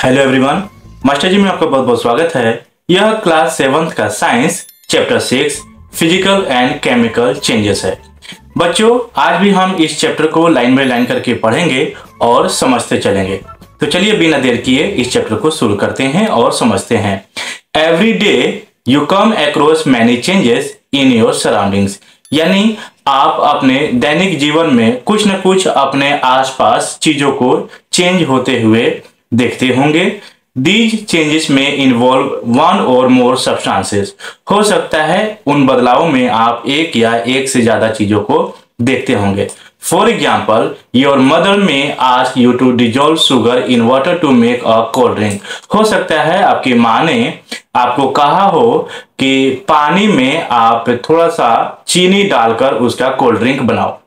Hello everyone, master जी में आपका बहुत बहुत स्वागत है। यह क्लास 7th का science chapter 6 physical and chemical changes है। बच्चों, आज भी हम इस चैप्टर को लाइन बाय लाइन करके पढ़ेंगे और समझते चलेंगे। तो चलिए बिना देर किए इस चैप्टर को शुरू करते हैं और समझते हैं। Every day you come across many changes in your surroundings, यानी आप अपने दैनिक जीवन में कुछ न कुछ अपने आसपास चीजों को चेंज होते हुए देखते होंगे। दीज चेंजेस में इन्वॉल्व वन और मोर सब्सटेंसेस। हो सकता है उन बदलावों में आप एक या एक से ज्यादा चीजों को देखते होंगे। For example, your mother may ask you to dissolve sugar in water to make a cold drink. हो सकता है आपकी माँ ने आपको कहा हो कि पानी में आप थोड़ा सा चीनी डालकर उसका कोल्ड ड्रिंक बनाओ।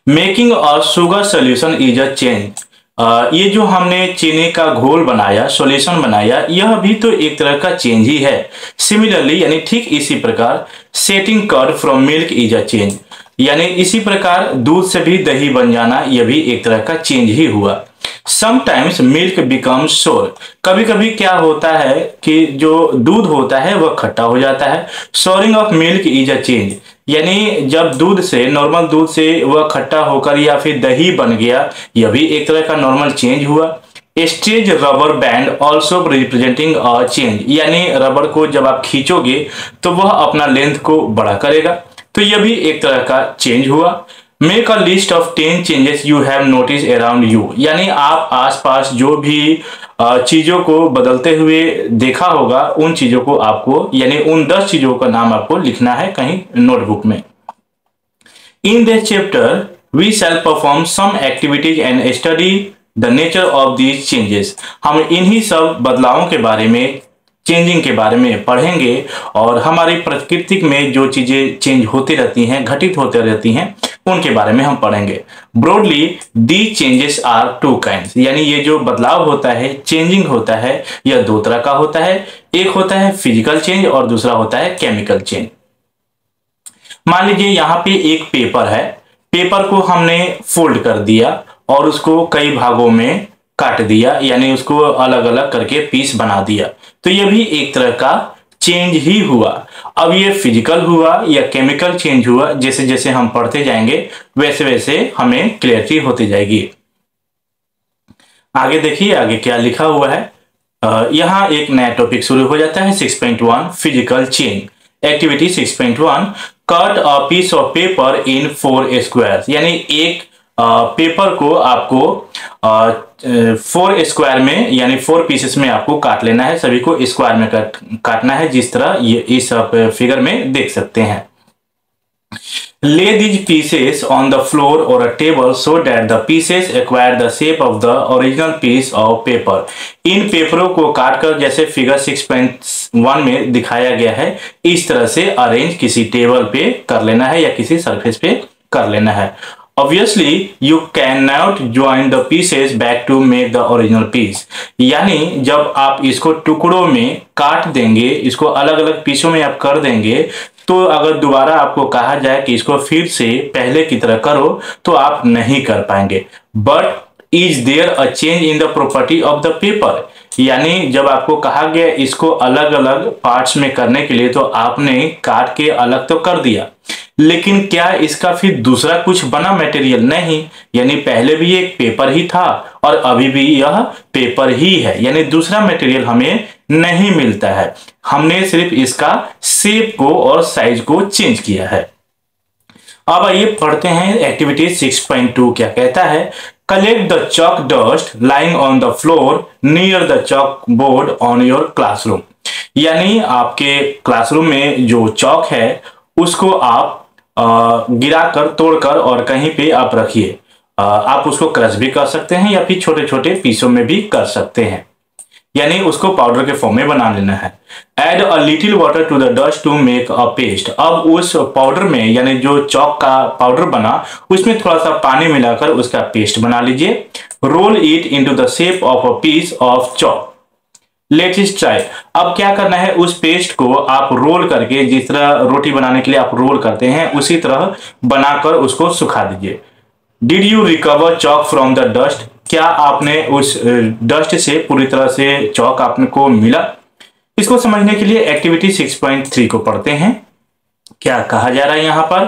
Making a sugar solution is a change. ये जो हमने चीनी का घोल बनाया, सॉल्यूशन बनाया, यह भी तो एक तरह का चेंज ही है। सिमिलरली, यानी ठीक इसी प्रकार setting curd from milk is a change, यानी इसी प्रकार दूध से भी दही बन जाना, यह भी एक तरह का चेंज ही हुआ। समटाइम्स मिल्क बिकम्स सोर। कभी कभी क्या होता है कि जो दूध होता है वह खट्टा हो जाता है। Souring of milk is a change, यानी जब दूध से, नॉर्मल दूध से वह खट्टा होकर या फिर दही बन गया, यह भी एक तरह का नॉर्मल चेंज हुआ। Stage rubber band also representing a change, यानी रबर को जब आप खींचोगे तो वह अपना लेंथ को बड़ा करेगा, तो यह भी एक तरह का चेंज हुआ। Make a list of 10 changes you have notice around you, यानी आप आसपास जो भी चीजों को बदलते हुए देखा होगा, उन चीजों को आपको, यानी उन 10 चीजों का नाम आपको लिखना है कहीं नोटबुक में। In this chapter we shall perform some activities and study the nature of these changes. हम इन्हीं सब बदलावों के बारे में, चेंजिंग के बारे में पढ़ेंगे और हमारी प्रकृति में जो चीजें चेंज होती रहती हैं, घटित होती रहती हैं, उनके बारे में हम पढ़ेंगे। Broadly the changes are two kinds, यानी ये जो बदलाव होता है, चेंजिंग होता है, यह दो तरह का होता है। एक होता है फिजिकल चेंज और दूसरा होता है केमिकल चेंज। मान लीजिए यहाँ पे एक पेपर है, पेपर को हमने फोल्ड कर दिया और उसको कई भागों में काट दिया, यानी उसको अलग अलग करके पीस बना दिया, तो यह भी एक तरह का चेंज ही हुआ। अब ये फिजिकल हुआ या केमिकल चेंज हुआ, जैसे जैसे हम पढ़ते जाएंगे वैसे वैसे हमें क्लियरिटी होती जाएगी। आगे देखिए आगे क्या लिखा हुआ है। यहाँ एक नया टॉपिक शुरू हो जाता है। 6.1 physical change. Activity 6.1 cut a piece of paper in 4 squares, यानी एक पेपर को आपको 4 स्क्वायर में, यानी 4 पीसेस में आपको काट लेना है। सभी को स्क्वायर में काटना है, जिस तरह ये इस फिगर में देख सकते हैं। Lay these pieces on the floor or a table so that the pieces acquire the shape of the original piece of paper. इन पेपरों को काटकर, जैसे फिगर 6.1 में दिखाया गया है, इस तरह से अरेंज किसी टेबल पे कर लेना है या किसी सरफेस पे कर लेना है। Obviously, you cannot join the pieces back to make the original piece. यानी जब आप इसको टुकड़ों में काट देंगे, इसको अलग अलग पीसों में आप कर देंगे, तो अगर दोबारा आपको कहा जाए कि इसको फिर से पहले की तरह करो तो आप नहीं कर पाएंगे। But is there a change in the property of the paper, यानी जब आपको कहा गया इसको अलग अलग पार्ट्स में करने के लिए, तो आपने काट के अलग तो कर दिया, लेकिन क्या इसका फिर दूसरा कुछ बना मटेरियल? नहीं, यानी पहले भी एक पेपर ही था और अभी भी यह पेपर ही है, यानी दूसरा मटेरियल हमें नहीं मिलता है। हमने सिर्फ इसका शेप को और साइज को चेंज किया है। अब आइए पढ़ते हैं एक्टिविटी 6.2 क्या कहता है। Collect the chalk dust lying on the floor near the chalk board on your classroom, यानी आपके क्लासरूम में जो चौक है उसको आप गिराकर, तोड़कर और कहीं पे आप रखिए। आप उसको क्रश भी कर सकते हैं या फिर छोटे छोटे पीसों में भी कर सकते हैं, यानी उसको पाउडर के फॉर्म में बना लेना है। Add a little water to the dust to make a paste. अब उस पाउडर में, यानी जो चॉक का पाउडर बना, उसमें थोड़ा सा पानी मिलाकर उसका पेस्ट बना लीजिए। Roll it into the shape of a piece of chalk. Let's it try. अब क्या करना है, उस पेस्ट को आप रोल करके, जिस तरह रोटी बनाने के लिए आप रोल करते हैं, उसी तरह बनाकर उसको सुखा दीजिए। Did you recover chalk from the dust? क्या आपने उस डस्ट से पूरी तरह से चौक आपको मिला? इसको समझने के लिए एक्टिविटी 6.3 को पढ़ते हैं। क्या कहा जा रहा है यहाँ पर?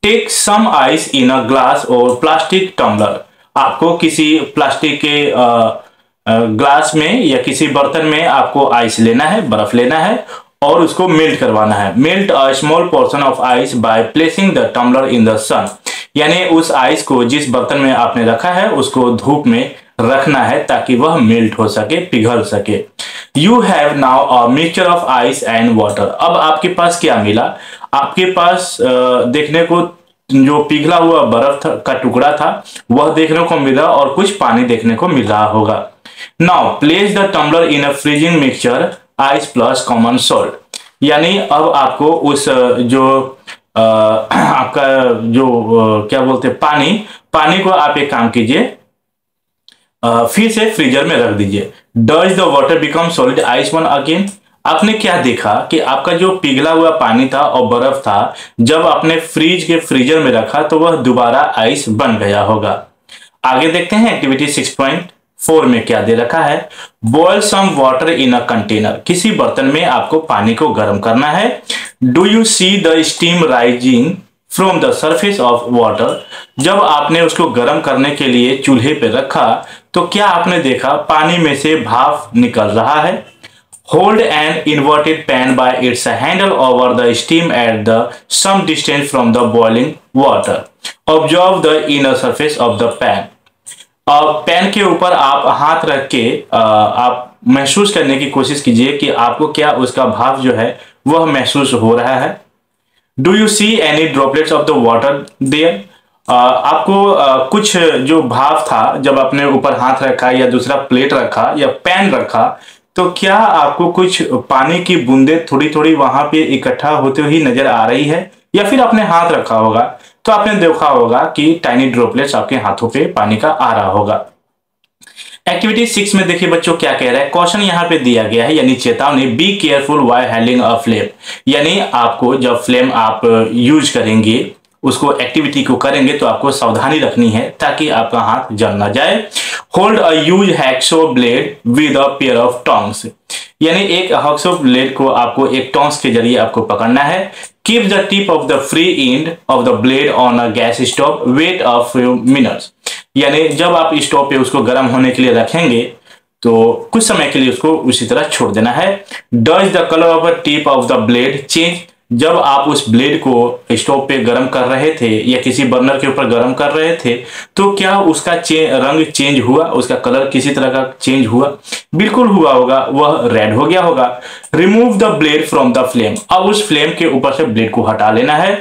Take some ice in a glass or plastic tumbler. आपको किसी प्लास्टिक के ग्लास में या किसी बर्तन में आपको आइस लेना है, बर्फ लेना है और उसको मेल्ट करवाना है। Melt a small portion of ice by placing the tumbler in the sun. यानी उस आइस को जिस बर्तन में आपने रखा है उसको धूप में रखना है ताकि वह मेल्ट हो सके, पिघल सके। You have now a mixture of ice and water. अब आपके पास क्या मिला? आपके पास देखने को जो पिघला हुआ बर्फ का टुकड़ा था वह देखने को मिला और कुछ पानी देखने को मिल रहा होगा। Now place the tumbler in a freezing mixture ice plus common salt. यानी अब आपको उस जो आपका जो क्या बोलते हैं पानी को आप एक काम कीजिए, फिर से फ्रीजर में रख दीजिए। Does the water become solid ice one again. आपने क्या देखा कि आपका जो पिघला हुआ पानी था और बर्फ था, जब आपने फ्रीज के फ्रीजर में रखा तो वह दोबारा आइस बन गया होगा। आगे देखते हैं एक्टिविटी 6.4 में क्या दे रखा है। Boil some water in a container. किसी बर्तन में आपको पानी को गर्म करना है। Do you see the steam rising from the surface of water. जब आपने उसको गर्म करने के लिए चूल्हे पे रखा तो क्या आपने देखा पानी में से भाप निकल रहा है। Hold an inverted pan by its handle over the steam at the some distance from the boiling water. Observe the inner surface of the pan. Pan के ऊपर आप हाथ रख के आप महसूस करने की कोशिश कीजिए कि आपको क्या उसका भाप जो है वह महसूस हो रहा है। Do you see any droplets of the water there. आपको कुछ जो भाप था जब आपने ऊपर हाथ रखा या दूसरा प्लेट रखा या पैन रखा तो क्या आपको कुछ पानी की बूंदें थोड़ी थोड़ी वहां पे इकट्ठा होते हुए नजर आ रही है, या फिर आपने हाथ रखा होगा तो आपने देखा होगा कि टाइनी ड्रॉपलेट्स आपके हाथों पे पानी का आ रहा होगा। एक्टिविटी 6 में देखिए बच्चों क्या कह रहा है। क्वेश्चन यहाँ पे दिया गया है यानी चेतावनी, be careful while handling a flame. यानी आपको जब फ्लेम आप यूज करेंगे, उसको एक्टिविटी को करेंगे तो आपको सावधानी रखनी है ताकि आपका हाथ जल ना जाए। Hold a use hacksaw blade with a pair of tongs. यानी एक हैक्सो ब्लेड को आपको एक टोंग्स के जरिए आपको पकड़ना है। Keep the tip of the free end of the blade on a gas stove, wait a few minutes. यानी जब आप स्टोव पे उसको गर्म होने के लिए रखेंगे तो कुछ समय के लिए उसको उसी तरह छोड़ देना है। Does the colour of the tip of the blade change. जब आप उस ब्लेड को स्टोव पे गर्म कर रहे थे या किसी बर्नर के ऊपर गर्म कर रहे थे तो क्या उसका रंग चेंज हुआ, उसका कलर किसी तरह का चेंज हुआ? बिल्कुल हुआ होगा, वह रेड हो गया होगा। Remove the blade from the flame. अब उस फ्लेम के ऊपर से ब्लेड को हटा लेना है।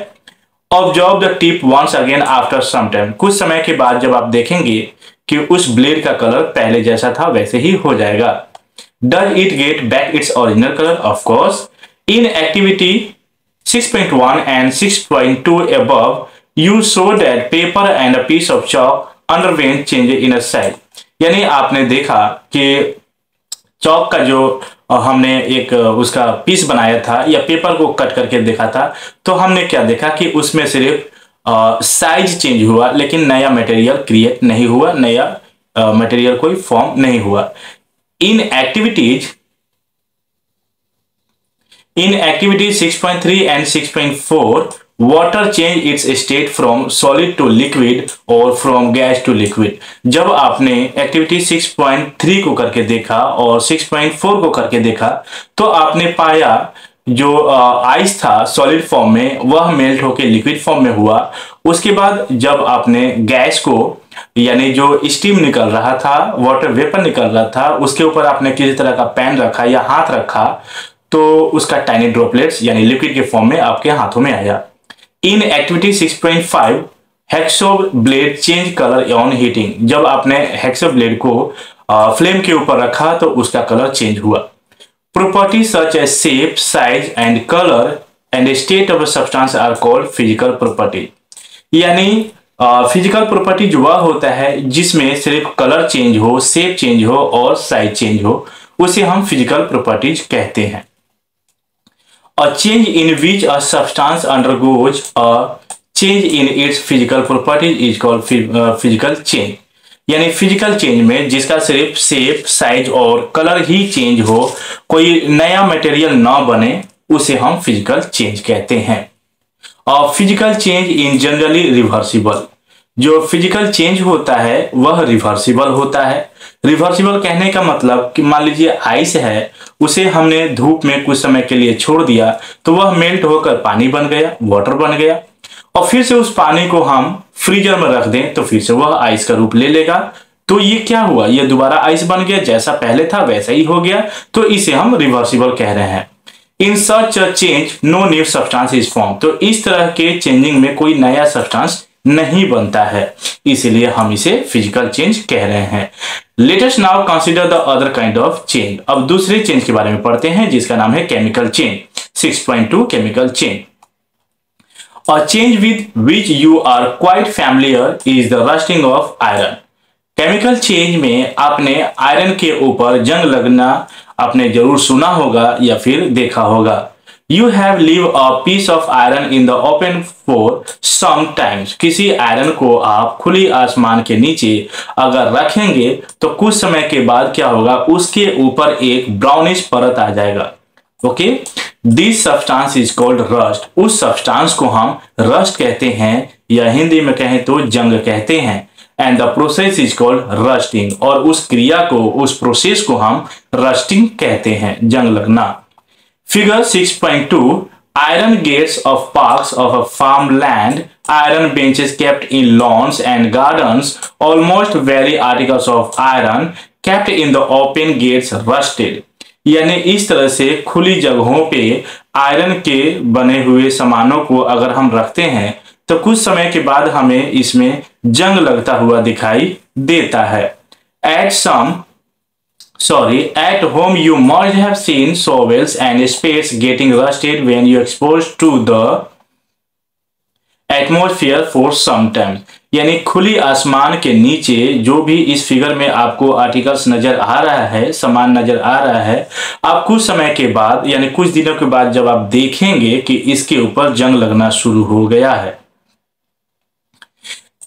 Observe the tip once again after some time. कुछ समय के बाद जब आप देखेंगे कि उस ब्लेड का कलर पहले जैसा था वैसे ही हो जाएगा। Does it get back its original colour? Of course. In activity 6.1 and 6.2 above, you show that paper and a piece of chalk underwent change in a size. यानी आपने देखा कि चौक का जो हमने एक उसका पीस बनाया था या पेपर को कट करके देखा था तो हमने क्या देखा कि उसमें सिर्फ साइज चेंज हुआ लेकिन नया मटेरियल क्रिएट नहीं हुआ, नया मटेरियल कोई फॉर्म नहीं हुआ। In activity 6.3 and 6.4, water change its state from solid to liquid और from gas to liquid। जब आपने एक्टिविटी 6.3 को करके देखा और 6.4 को करके देखा तो आपने पाया जो आइस था सॉलिड फॉर्म में वह मेल्ट होकर लिक्विड फॉर्म में हुआ। उसके बाद जब आपने गैस को यानी जो स्टीम निकल रहा था, वाटर वेपर निकल रहा था, उसके ऊपर आपने किसी तरह का पैन रखा या हाथ रखा तो उसका टाइनी ड्रॉपलेट्स यानी लिक्विड के फॉर्म में आपके हाथों में आया। In activity 6.5, hexo blade change colour on heating. जब आपने हेक्सो ब्लेड को फ्लेम के ऊपर रखा तो उसका कलर चेंज हुआ। Property such as shape, size and colour and state of substance are called physical property. यानी फिजिकल प्रॉपर्टी जो वह होता है जिसमें सिर्फ कलर चेंज हो, शेप चेंज हो और साइज चेंज हो, उसे हम फिजिकल प्रॉपर्टीज कहते हैं। A change in which a substance undergoes a change in its physical properties is called physical change। यानी फिजिकल चेंज में जिसका सिर्फ शेप, साइज और कलर ही चेंज हो, कोई नया मटेरियल ना बने, उसे हम फिजिकल चेंज कहते हैं। और physical change in generally reversible, जो फिजिकल चेंज होता है वह रिवर्सिबल होता है। रिवर्सिबल कहने का मतलब कि मान लीजिए आइस है, उसे हमने धूप में कुछ समय के लिए छोड़ दिया तो वह मेल्ट होकर पानी बन गया, वाटर बन गया, और फिर से उस पानी को हम फ्रीजर में रख दें तो फिर से वह आइस का रूप ले लेगा। तो ये क्या हुआ, ये दोबारा आइस बन गया, जैसा पहले था वैसा ही हो गया, तो इसे हम रिवर्सिबल कह रहे हैं। In such change no new substance is form, तो इस तरह के चेंजिंग में कोई नया सब्सटेंस नहीं बनता है, इसीलिए हम इसे फिजिकल चेंज कह रहे हैं। Let us now consider the other kind of change. अब दूसरे चेंज के बारे में पढ़ते हैं जिसका नाम है chemical change. 6.2 chemical change. A change with which you are quite familiar is the rusting of iron. Chemical change में आपने आयरन के ऊपर जंग लगना आपने जरूर सुना होगा या फिर देखा होगा। You have leave a piece of iron in the open for some times. किसी आयरन को आप खुली आसमान के नीचे अगर रखेंगे तो कुछ समय के बाद क्या होगा, उसके ऊपर एक ब्राउनिश परत आ जाएगा। Okay, this substance is called rust. उस सब्सटेंस को हम रस्ट कहते हैं या हिंदी में कहें तो जंग कहते हैं। And the process is called rusting, और उस क्रिया को, उस प्रोसेस को हम रस्टिंग कहते हैं, जंग लगना। Figure 6.2 iron gates of parks of a farmland, iron benches kept in lawns and gardens, almost very articles of iron kept in the open gates rusted. यानी इस तरह से खुली जगहों पे आयरन के बने हुए सामानों को अगर हम रखते हैं तो कुछ समय के बाद हमें इसमें जंग लगता हुआ दिखाई देता है। At home you must have seen shovels and spades getting rusted when you exposed to the atmosphere for some time. यानी खुली आसमान के नीचे जो भी इस फिगर में आपको आर्टिकल्स नजर आ रहा है, सामान नजर आ रहा है, आप कुछ समय के बाद यानी कुछ दिनों के बाद जब आप देखेंगे कि इसके ऊपर जंग लगना शुरू हो गया है।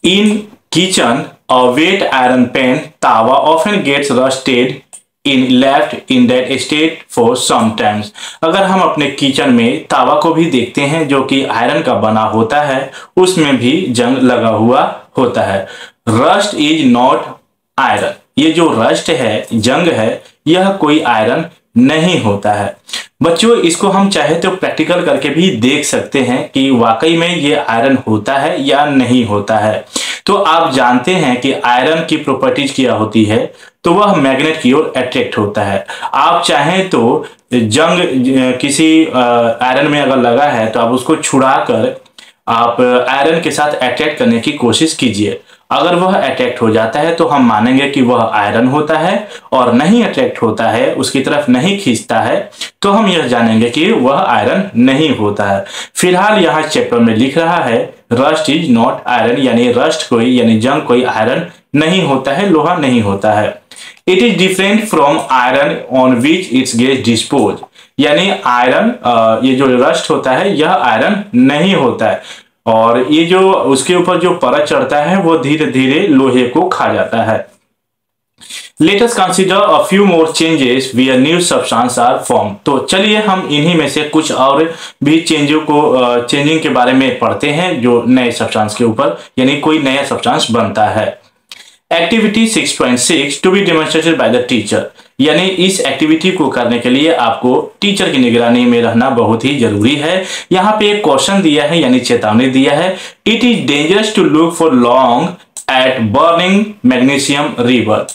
In kitchen, a wet iron pan tawa often gets rusted in left in that state for some times. अगर हम अपने किचन में तावा को भी देखते हैं जो कि आयरन का बना होता है, उसमें भी जंग लगा हुआ होता है। रस्ट इज नॉट आयरन, ये जो रस्ट है, जंग है, यह कोई आयरन नहीं होता है। बच्चों, इसको हम चाहे तो प्रैक्टिकल करके भी देख सकते हैं कि वाकई में ये आयरन होता है या नहीं होता है। तो आप जानते हैं कि आयरन की प्रॉपर्टीज क्या होती है, तो वह मैग्नेट की ओर अट्रैक्ट होता है। आप चाहें तो जंग किसी आयरन में अगर लगा है तो आप उसको छुड़ाकर आप आयरन के साथ अट्रैक्ट करने की कोशिश कीजिए। अगर वह अट्रैक्ट हो जाता है तो हम मानेंगे कि वह आयरन होता है, और नहीं अट्रैक्ट होता है, उसकी तरफ नहीं खींचता है, तो हम यह जानेंगे कि वह आयरन नहीं होता है। फिलहाल यहाँ चैप्टर में लिख रहा है रस्ट इज नॉट आयरन, यानी रस्ट कोई यानी जंग कोई आयरन नहीं होता है, लोहा नहीं होता है। It is different from iron on which it's get dispose, यानी आयरन ये जो रस्ट होता है यह आयरन नहीं होता है, और ये जो उसके ऊपर जो परत चढ़ता है वो धीरे धीरे लोहे को खा जाता है। Let us consider a few more changes where new substances are formed. तो चलिए हम इन्हीं में से कुछ और भी चेंजिंग के बारे में पढ़ते हैं जो नए सब्सटेंस के ऊपर यानी कोई नया सब्सटेंस बनता है। Activity 6.6 to be demonstrated by the teacher, यानी इस एक्टिविटी को करने के लिए आपको टीचर की निगरानी में रहना बहुत ही जरूरी है। यहाँ पे एक क्वेश्चन दिया है यानी चेतावनी दिया है, it is dangerous to look for long at burning magnesium ribbon,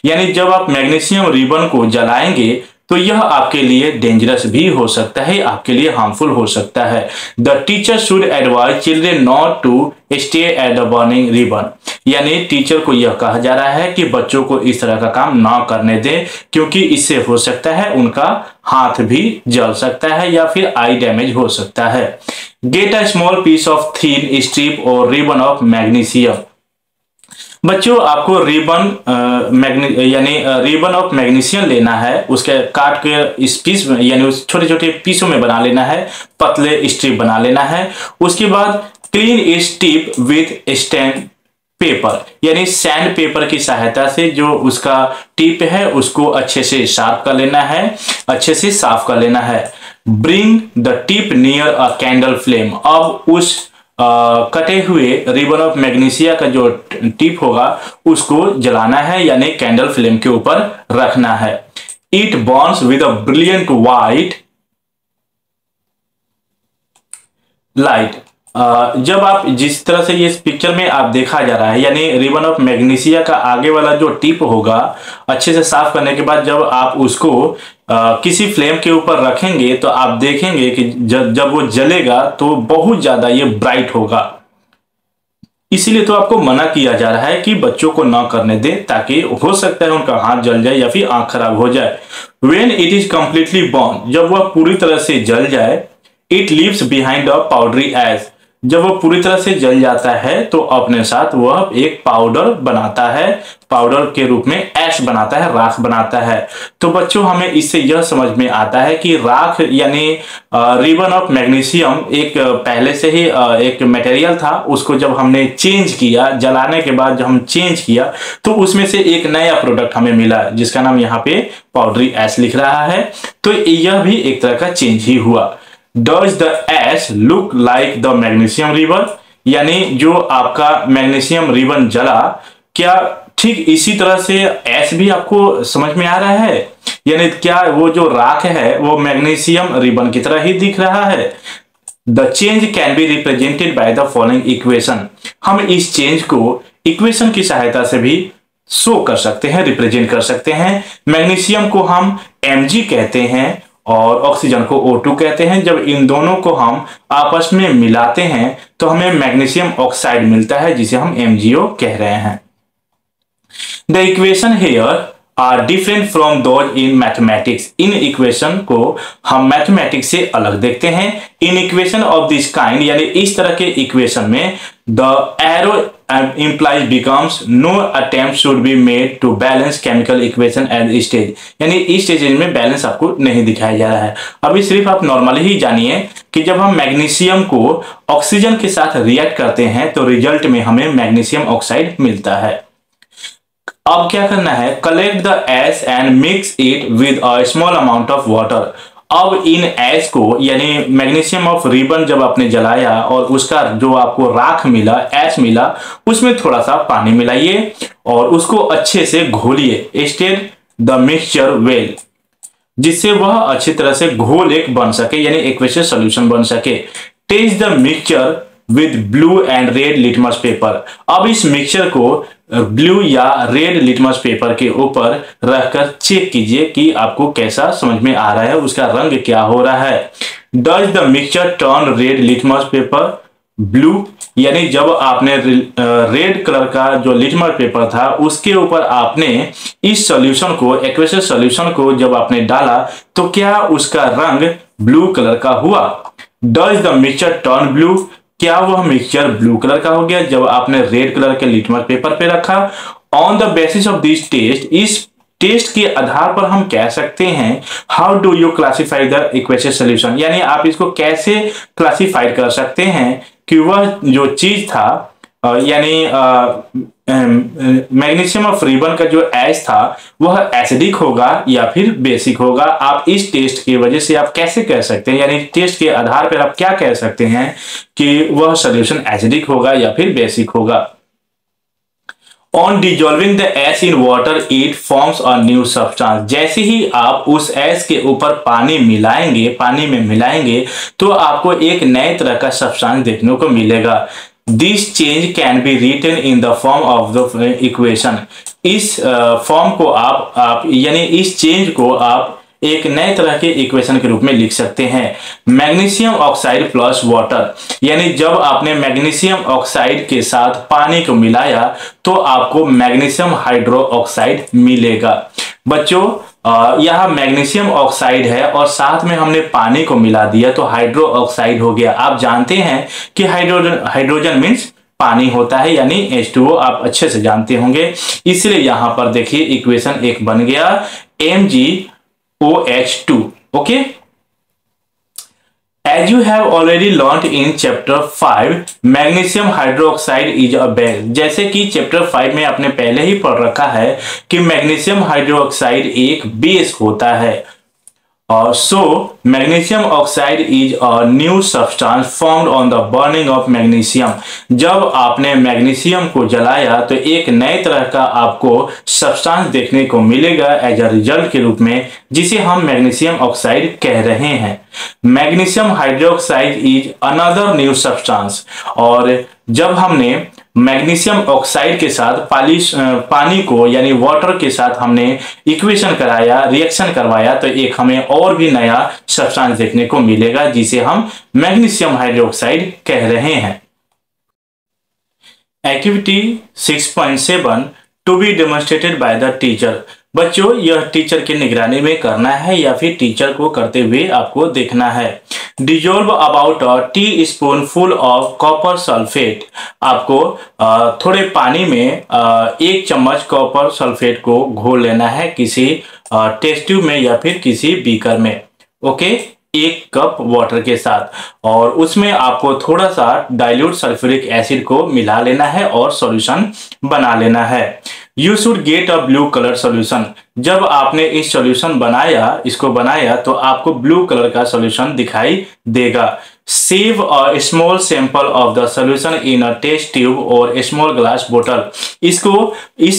यानी जब आप मैग्नीशियम रिबन को जलाएंगे तो यह आपके लिए डेंजरस भी हो सकता है, आपके लिए हार्मफुल हो सकता है। The teacher should advise children not to stay at the burning ribbon, यानी टीचर को यह कहा जा रहा है कि बच्चों को इस तरह का काम ना करने दें, क्योंकि इससे हो सकता है उनका हाथ भी जल सकता है या फिर आई डैमेज हो सकता है। Get a small piece of thin strip or ribbon of magnesium, बच्चों आपको रिबन ऑफ मैग्नीशियम लेना है, उसके काट के इस पीस में यानी उस छोटे छोटे पीसों में बना लेना है, पतले स्ट्रिप बना लेना है। उसके बाद clean strip with stain paper यानी सैंड पेपर की सहायता से जो उसका टिप है उसको अच्छे से शार्प कर लेना है, अच्छे से साफ कर लेना है। Bring the tip near a candle flame, अब उस कटे हुए रिबन ऑफ मैग्नीशिया का जो टिप होगा उसको जलाना है यानी कैंडल फ्लेम के ऊपर रखना है। It Burns with a brilliant white light. जब आप जिस तरह से ये पिक्चर में आप देखा जा रहा है यानी रिबन ऑफ मैग्नीशिया का आगे वाला जो टिप होगा अच्छे से साफ करने के बाद जब आप उसको किसी फ्लेम के ऊपर रखेंगे तो आप देखेंगे कि जब वो जलेगा तो बहुत ज्यादा ये ब्राइट होगा। इसीलिए तो आपको मना किया जा रहा है कि बच्चों को ना करने दें, ताकि हो सकता है उनका हाथ जल जाए या फिर आंख खराब हो जाए। When it is completely burned, जब वह पूरी तरह से जल जाए, it leaves behind a powdery ash, जब वो पूरी तरह से जल जाता है तो अपने साथ वह एक पाउडर बनाता है, पाउडर के रूप में ऐश बनाता है, राख बनाता है। तो बच्चों हमें इससे यह समझ में आता है कि राख यानी रिबन ऑफ मैग्नीशियम एक पहले से ही एक मटेरियल था, उसको जब हमने चेंज किया, जलाने के बाद जब हम चेंज किया तो उसमें से एक नया प्रोडक्ट हमें मिला जिसका नाम यहाँ पे पाउडरी ऐश लिख रहा है। तो यह भी एक तरह का चेंज ही हुआ। Does the ash look like the magnesium ribbon, यानी जो आपका मैग्नीशियम रिबन जला क्या ठीक इसी तरह से ऐश भी आपको समझ में आ रहा है, यानी क्या वो जो राख है वो मैग्नीशियम रिबन की तरह ही दिख रहा है। The change can be represented by the following equation, हम इस चेंज को इक्वेशन की सहायता से भी शो कर सकते हैं, रिप्रेजेंट कर सकते हैं। मैग्नीशियम को हम Mg कहते हैं और ऑक्सीजन को O2 कहते हैं। जब इन दोनों को हम आपस में मिलाते हैं तो हमें मैग्नीशियम ऑक्साइड मिलता है जिसे हम MgO कह रहे हैं। The equation here are different from those in mathematics, इन इक्वेशन को हम मैथमेटिक्स से अलग देखते हैं। In equation of this kind यानी इस तरह के इक्वेशन में the arrow implies becomes no attempt should be made to balance chemical equation at stage, यानी इस स्टेज में बैलेंस आपको नहीं दिखाया जा रहा है। अभी सिर्फ आप नॉर्मली ही जानिए कि जब हम मैग्नीशियम को ऑक्सीजन के साथ रिएक्ट करते हैं तो रिजल्ट में हमें मैग्नीशियम ऑक्साइड मिलता है। अब क्या करना है, collect the ash and mix it with a small amount of water. अब इन ऐश को यानी मैग्नीशियम ऑफ रिबन जब आपने जलाया और उसका जो आपको राख मिला, ऐश मिला, उसमें थोड़ा सा पानी मिलाइए और उसको अच्छे से घोलिए। स्टेट द मिक्सचर वेल, जिससे वह अच्छी तरह से घोल एक बन सके यानी एक्वेशियस सॉल्यूशन बन सके। Test the mixture with blue and red litmus paper. अब इस मिक्सचर को ब्लू या रेड लिटमस पेपर के ऊपर रखकर चेक कीजिए कि आपको कैसा समझ में आ रहा है, उसका रंग क्या हो रहा है। Does the mixture turn red litmus paper blue, यानी जब आपने रेड कलर का जो लिटमस पेपर था उसके ऊपर आपने इस सॉल्यूशन को, एक्वेशियस सॉल्यूशन को जब आपने डाला तो क्या उसका रंग ब्लू कलर का हुआ। Does the mixture turn blue, क्या वह मिक्सचर ब्लू कलर का हो गया जब आपने रेड कलर के लिटमस पेपर पे रखा। On the basis of this test, इस टेस्ट के आधार पर हम कह सकते हैं how do you classify the aqueous solution, यानी आप इसको कैसे क्लासिफाई कर सकते हैं कि वह जो चीज था यानी मैग्नीशियम ऑफ रिबन का जो ऐश था वह एसिडिक होगा या फिर बेसिक होगा। आप इस टेस्ट की वजह से आप कैसे कह सकते हैं, यानी टेस्ट के आधार पर आप क्या कह सकते हैं कि वह सॉल्यूशन एसिडिक होगा या फिर बेसिक होगा। On dissolving the ash in water it forms a new substance, जैसे ही आप उस ऐश के ऊपर पानी में मिलाएंगे तो आपको एक नए तरह का सब्सटेंस देखने को मिलेगा। This change can be written in the form of the equation, इस फॉर्म को आप यानी इस चेंज को आप एक नए तरह के इक्वेशन के रूप में लिख सकते हैं। मैग्नीशियम ऑक्साइड प्लस वाटर, यानी जब आपने मैग्नीशियम ऑक्साइड के साथ पानी को मिलाया तो आपको मैग्नीशियम हाइड्रो ऑक्साइड मिलेगा। बच्चों यह मैग्नीशियम ऑक्साइड है और साथ में हमने पानी को मिला दिया तो हाइड्रो ऑक्साइड हो गया। आप जानते हैं कि हाइड्रोजन मीन्स पानी होता है यानी H2O, आप अच्छे से जानते होंगे। इसलिए यहां पर देखिए इक्वेशन एक बन गया MgOH2, okay. As you have already learned in chapter 5, magnesium hydroxide is a base. जैसे कि चैप्टर 5 में आपने पहले ही पढ़ रखा है कि मैग्नीशियम हाइड्रोक्साइड एक बेस होता है। So magnesium oxide is a new substance formed on the burning of magnesium। जब आपने मैग्नीशियम को जलाया तो एक नए तरह का आपको सब्सटेंस देखने को मिलेगा एज अ रिजल्ट के रूप में, जिसे हम मैग्नीशियम ऑक्साइड कह रहे हैं। Magnesium hydroxide is another new substance. और जब हमने मैग्नीशियम ऑक्साइड के साथ पानी को यानी वाटर के साथ हमने इक्वेशन कराया, रिएक्शन करवाया, तो एक हमें और भी नया सब्सटेंस देखने को मिलेगा जिसे हम मैग्नीशियम हाइड्रोक्साइड कह रहे हैं। Activity 6.7 to be demonstrated by the teacher. बच्चों, यह टीचर की निगरानी में करना है या फिर टीचर को करते हुए आपको देखना है। Dissolve about a tea spoon full of copper sulphate. आपको थोड़े पानी में 1 चम्मच कॉपर सल्फेट को घोल लेना है किसी टेस्ट ट्यूब में या फिर किसी बीकर में। ओके, 1 कप वाटर के साथ, और उसमें आपको थोड़ा सा डाइल्यूट सल्फ्यूरिक एसिड को मिला लेना है और सॉल्यूशन बना लेना है। You should get a blue colour solution. जब आपने इस सॉल्यूशन इसको बनाया तो आपको ब्लू कलर का सॉल्यूशन दिखाई देगा। Save a small sample of the solution in a test tube और स्मॉल ग्लास बोतल। इस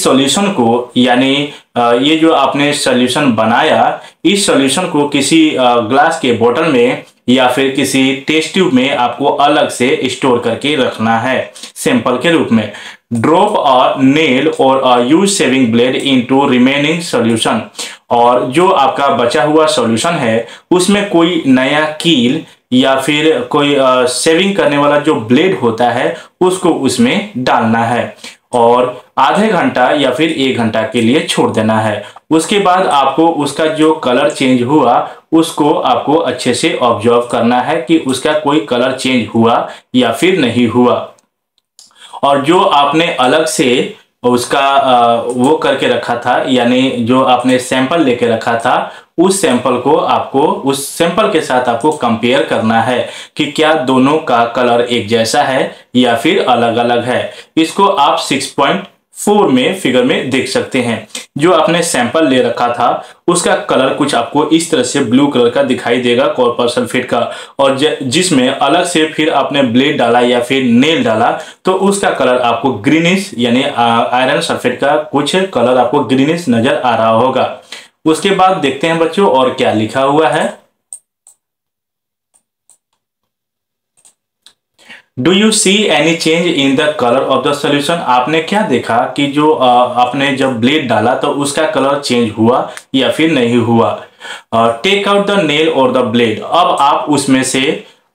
सॉल्यूशन को यानी ये जो आपने सॉल्यूशन बनाया, इस सॉल्यूशन को किसी ग्लास के बोतल में या फिर किसी टेस्ट ट्यूब में आपको अलग से स्टोर करके रखना है सैंपल के रूप में। ड्रॉप अ नेल और a use shaving blade into remaining solution. और जो आपका बचा हुआ सॉल्यूशन है उसमें कोई नया कील या फिर कोई सेविंग करने वाला जो ब्लेड होता है उसको उसमें डालना है और आधे घंटा या फिर 1 घंटा के लिए छोड़ देना है। उसके बाद आपको उसका जो कलर चेंज हुआ उसको आपको अच्छे से ऑब्जर्व करना है कि उसका कोई कलर चेंज हुआ या फिर नहीं हुआ। और जो आपने अलग से उसका वो करके रखा था, यानी जो आपने सैंपल लेके रखा था, उस सैंपल को आपको उस सैंपल के साथ आपको कंपेयर करना है कि क्या दोनों का कलर एक जैसा है या फिर अलग अलग है। इसको आप 6.4 में फिगर में देख सकते हैं। जो आपने सैंपल ले रखा था उसका कलर कुछ आपको इस तरह से ब्लू कलर का दिखाई देगा कॉपर सल्फेट का, और जिसमें अलग से फिर आपने ब्लेड डाला या फिर नेल डाला तो उसका कलर आपको ग्रीनिश यानी आयरन सल्फेट का कुछ कलर आपको ग्रीनिश नजर आ रहा होगा। उसके बाद देखते हैं बच्चों और क्या लिखा हुआ है। Do you see any change in the colour of the solution. आपने क्या देखा कि जो आपने जब ब्लेड डाला तो उसका कलर चेंज हुआ या फिर नहीं हुआ। टेक आउट द नेल और द ब्लेड। अब आप उसमें से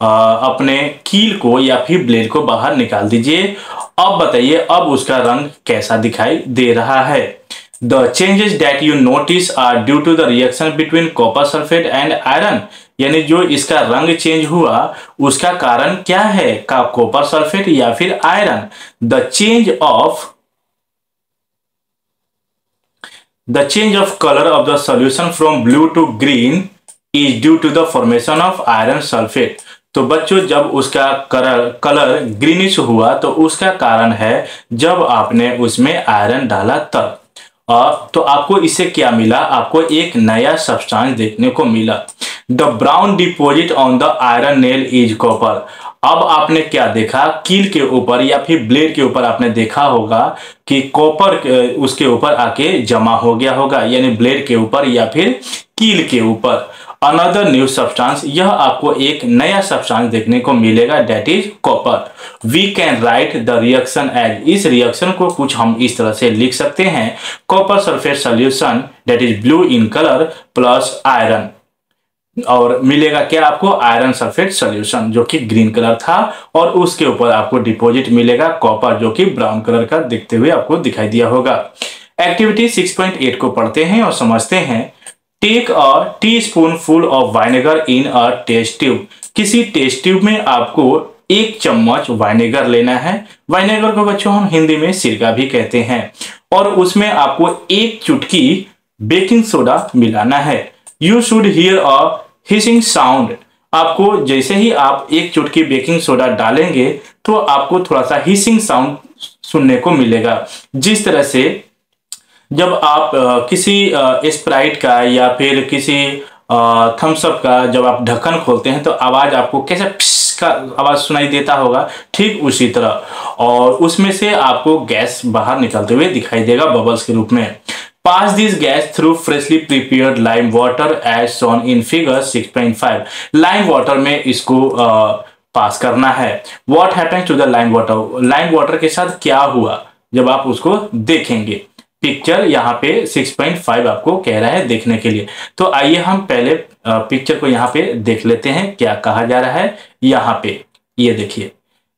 अपने कील को या फिर ब्लेड को बाहर निकाल दीजिए। अब बताइए अब उसका रंग कैसा दिखाई दे रहा है। The changes that you notice are due to the reaction between copper sulfate and iron। यानी जो इसका रंग चेंज हुआ उसका कारण क्या है, का कॉपर सल्फेट या फिर iron. The change of color of the solution from blue to green is due to the formation of iron sulfate। तो बच्चों जब उसका कलर ग्रीनिश हुआ तो उसका कारण है जब आपने उसमें आयरन डाला तब। तो आपको इससे क्या मिला, आपको एक नया सब्सटेंस देखने को मिला। The brown deposit on the iron nail is copper. अब आपने क्या देखा, कील के ऊपर या फिर ब्लेड के ऊपर आपने देखा होगा कि कॉपर उसके ऊपर आके जमा हो गया होगा, यानी ब्लेड के ऊपर या फिर कील के ऊपर। अनदर न्यू सब्सटेंस, यह आपको एक नया सब्सटेंस देखने को मिलेगा, that is copper. We can write the reaction as. इस रिएक्शन को कुछ हम इस तरह से लिख सकते हैं, copper sulphate solution that is blue in colour plus iron, और मिलेगा क्या आपको, आयरन सल्फेट सॉल्यूशन जो कि ग्रीन कलर था, और उसके ऊपर आपको डिपॉजिट मिलेगा कॉपर जो कि ब्राउन कलर का दिखते हुए आपको दिखाई दिया होगा। एक्टिविटी 6.8 को पढ़ते हैं और समझते हैं। Take a teaspoon full of vinegar in a test tube. किसी टेस्ट ट्यूब में आपको 1 चम्मच वाइनेगर लेना है। वाइनेगर को बच्चों हम हिंदी में सिरका भी कहते हैं, और उसमें आपको 1 चुटकी बेकिंग सोडा मिलाना है। You should hear a hissing sound. आपको जैसे ही आप एक चुटकी बेकिंग सोडा डालेंगे तो आपको थोड़ा सा हिसिंग साउंड सुनने को मिलेगा। जिस तरह से जब आप किसी स्प्राइट का या फिर किसी थम्स अप का जब आप ढक्कन खोलते हैं तो आवाज आपको कैसे फिस का आवाज सुनाई देता होगा, ठीक उसी तरह। और उसमें से आपको गैस बाहर निकलते हुए दिखाई देगा बबल्स के रूप में। Pass this gas through freshly prepared lime water as shown in figure 6.5। Lime water में इसको पास करना है। What happens to the lime water, lime water के साथ क्या हुआ जब आप उसको देखेंगे। पिक्चर यहाँ पे 6.5 आपको कह रहा है देखने के लिए। तो आइए हम पहले पिक्चर को यहाँ पे देख लेते हैं क्या कहा जा रहा है। यहाँ पे ये देखिए,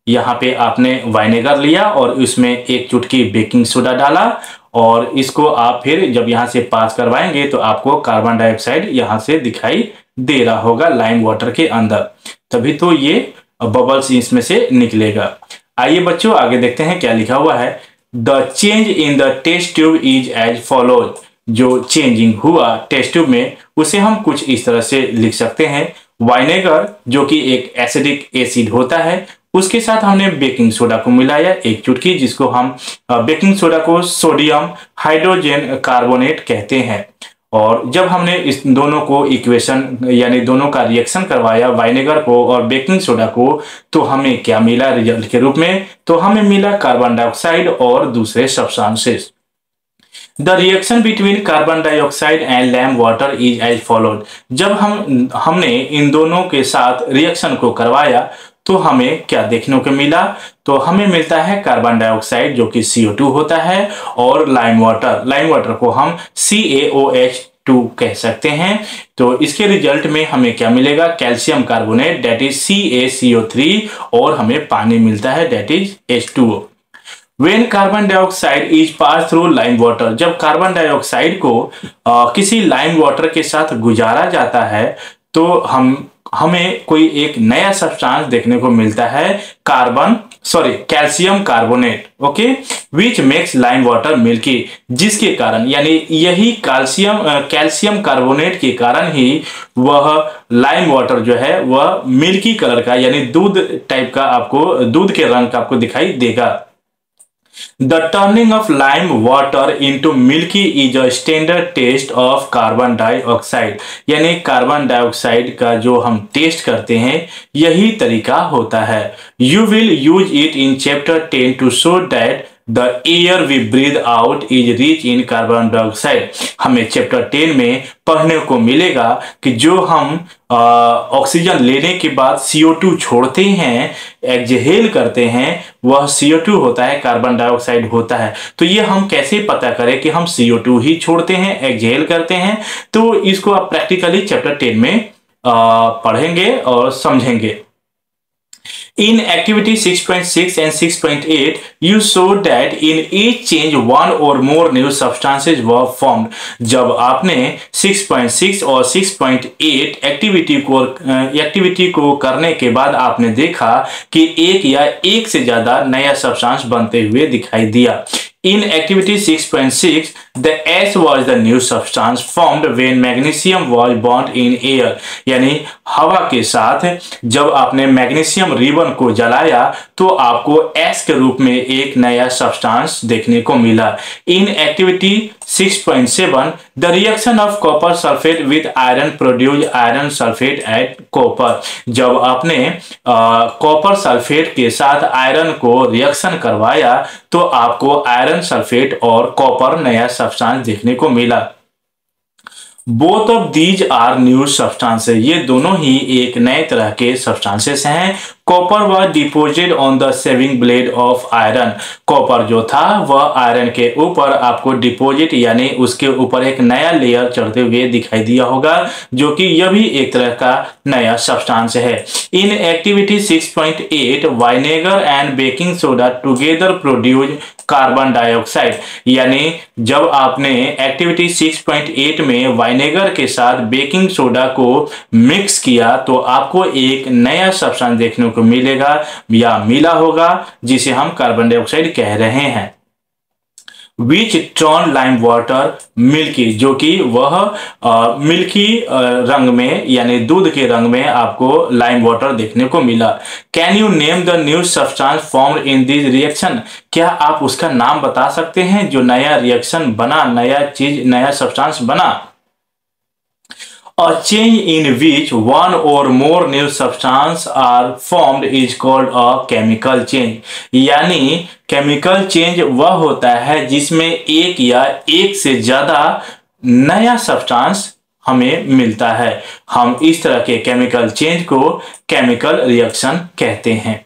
यहाँ पे आपने वाइनेगर लिया और उसमें एक चुटकी बेकिंग सोडा डाला और इसको आप फिर जब यहाँ से पास करवाएंगे तो आपको कार्बन डाइऑक्साइड यहाँ से दिखाई दे रहा होगा लाइम वाटर के अंदर, तभी तो ये बबल्स इसमें से निकलेगा। आइए बच्चों आगे देखते हैं क्या लिखा हुआ है। The change in the test tube is as follows. जो चेंजिंग हुआ टेस्ट ट्यूब में उसे हम कुछ इस तरह से लिख सकते हैं। वाइनेगर जो कि एक एसिडिक एसिड होता है, उसके साथ हमने बेकिंग सोडा को मिलाया एक चुटकी, जिसको हम बेकिंग सोडा को सोडियम हाइड्रोजन कार्बोनेट कहते हैं। और जब हमने इस दोनों को इक्वेशन यानी दोनों का रिएक्शन करवाया वाइनेगर को और बेकिंग सोडा को, तो हमें क्या मिला रिजल्ट के रूप में, तो हमें मिला कार्बन डाइऑक्साइड और दूसरे substances. The reaction between carbon dioxide and lime water is as followed. जब हमने इन दोनों के साथ रिएक्शन को करवाया तो हमें क्या देखने को मिला, तो हमें मिलता है कार्बन डाइऑक्साइड जो कि CO2 होता है और लाइम वाटर को हम CaOH2 कह सकते हैं। तो इसके रिजल्ट में हमें क्या मिलेगा, calcium carbonate that is CaCO3 और हमें पानी मिलता है that is H2O। When carbon dioxide is pass through lime water, जब कार्बन डाइऑक्साइड को किसी लाइम वाटर के साथ गुजारा जाता है तो हमें कोई एक नया सब्सटेंस देखने को मिलता है calcium carbonate, okay, which makes lime water milky. जिसके कारण यानी यही कैल्शियम कार्बोनेट के कारण ही वह लाइम वाटर जो है वह मिल्की कलर का यानी दूध टाइप का आपको दूध के रंग का आपको दिखाई देगा। The turning of lime water into milky is a standard test of carbon dioxide। यानी कार्बन डाइऑक्साइड का जो हम टेस्ट करते हैं यही तरीका होता है। You will use it in chapter 10 to show that the air we breathe out is rich in carbon dioxide। हमें चैप्टर 10 में पढ़ने को मिलेगा कि जो हम ऑक्सीजन लेने के बाद CO2 छोड़ते हैं, एक्सहेल करते हैं, वह CO2 होता है, कार्बन डाइऑक्साइड होता है। तो ये हम कैसे पता करें कि हम CO2 ही छोड़ते हैं, एक्सहेल करते हैं, तो इसको आप प्रैक्टिकली चैप्टर 10 में पढ़ेंगे और समझेंगे। In activity 6.6 and 6.8, you showed that in each change one or more new substances were formed। जब आपने 6.6 और 6.8 एक्टिविटी को करने के बाद आपने देखा कि एक या एक से ज्यादा नया सब्सटेंस बनते हुए दिखाई दिया। In activity 6.6, the S was the new substance formed when magnesium was bound in air। यानी हवा के साथ जब आपने मैग्नीशियम रिबन को जलाया तो आपको S के रूप में एक नया सब्सटेंस देखने को मिला। In activity 6.7, the reaction of copper sulfate with iron produce iron sulfate at copper। जब आपने कॉपर सल्फेट के साथ आयरन को रिएक्शन करवाया तो आपको आयरन सल्फेट और कॉपर नया सब्सटेंस देखने को मिला। Both of these are new substances. ये दोनों ही एक नए तरह के सब्सटेंसेस हैं। Copper was deposit on the shaving blade of iron. Copper जो था वह आयरन के ऊपर आपको डिपोजिट यानी उसके ऊपर एक नया लेयर चढ़ते हुए दिखाई दिया होगा, जो कि यह भी एक तरह का नया सब्सटेंस है। In activity 6.8 vinegar and baking soda together produce carbon dioxide. यानी जब आपने एक्टिविटी 6.8 में वाइनेगर के साथ बेकिंग सोडा को मिक्स किया तो आपको एक नया सब्सटेंस देखने को मिलेगा या मिला होगा, जिसे हम कार्बन डाइऑक्साइड कह रहे हैं। विच टर्न लाइम वाटर मिल्की, जो कि वह मिल्की रंग में यानी दूध के रंग में आपको लाइम वाटर देखने को मिला। Can you name the new substance formed in this reaction, क्या आप उसका नाम बता सकते हैं जो नया रिएक्शन बना, नया चीज, नया सब्सटेंस बना। A change in which one or more new substances are formed is called a chemical change। यानी केमिकल चेंज वह होता है जिसमें एक या एक से ज्यादा नया सब्सटेंस हमें मिलता है। हम इस तरह के केमिकल चेंज को केमिकल रिएक्शन कहते हैं।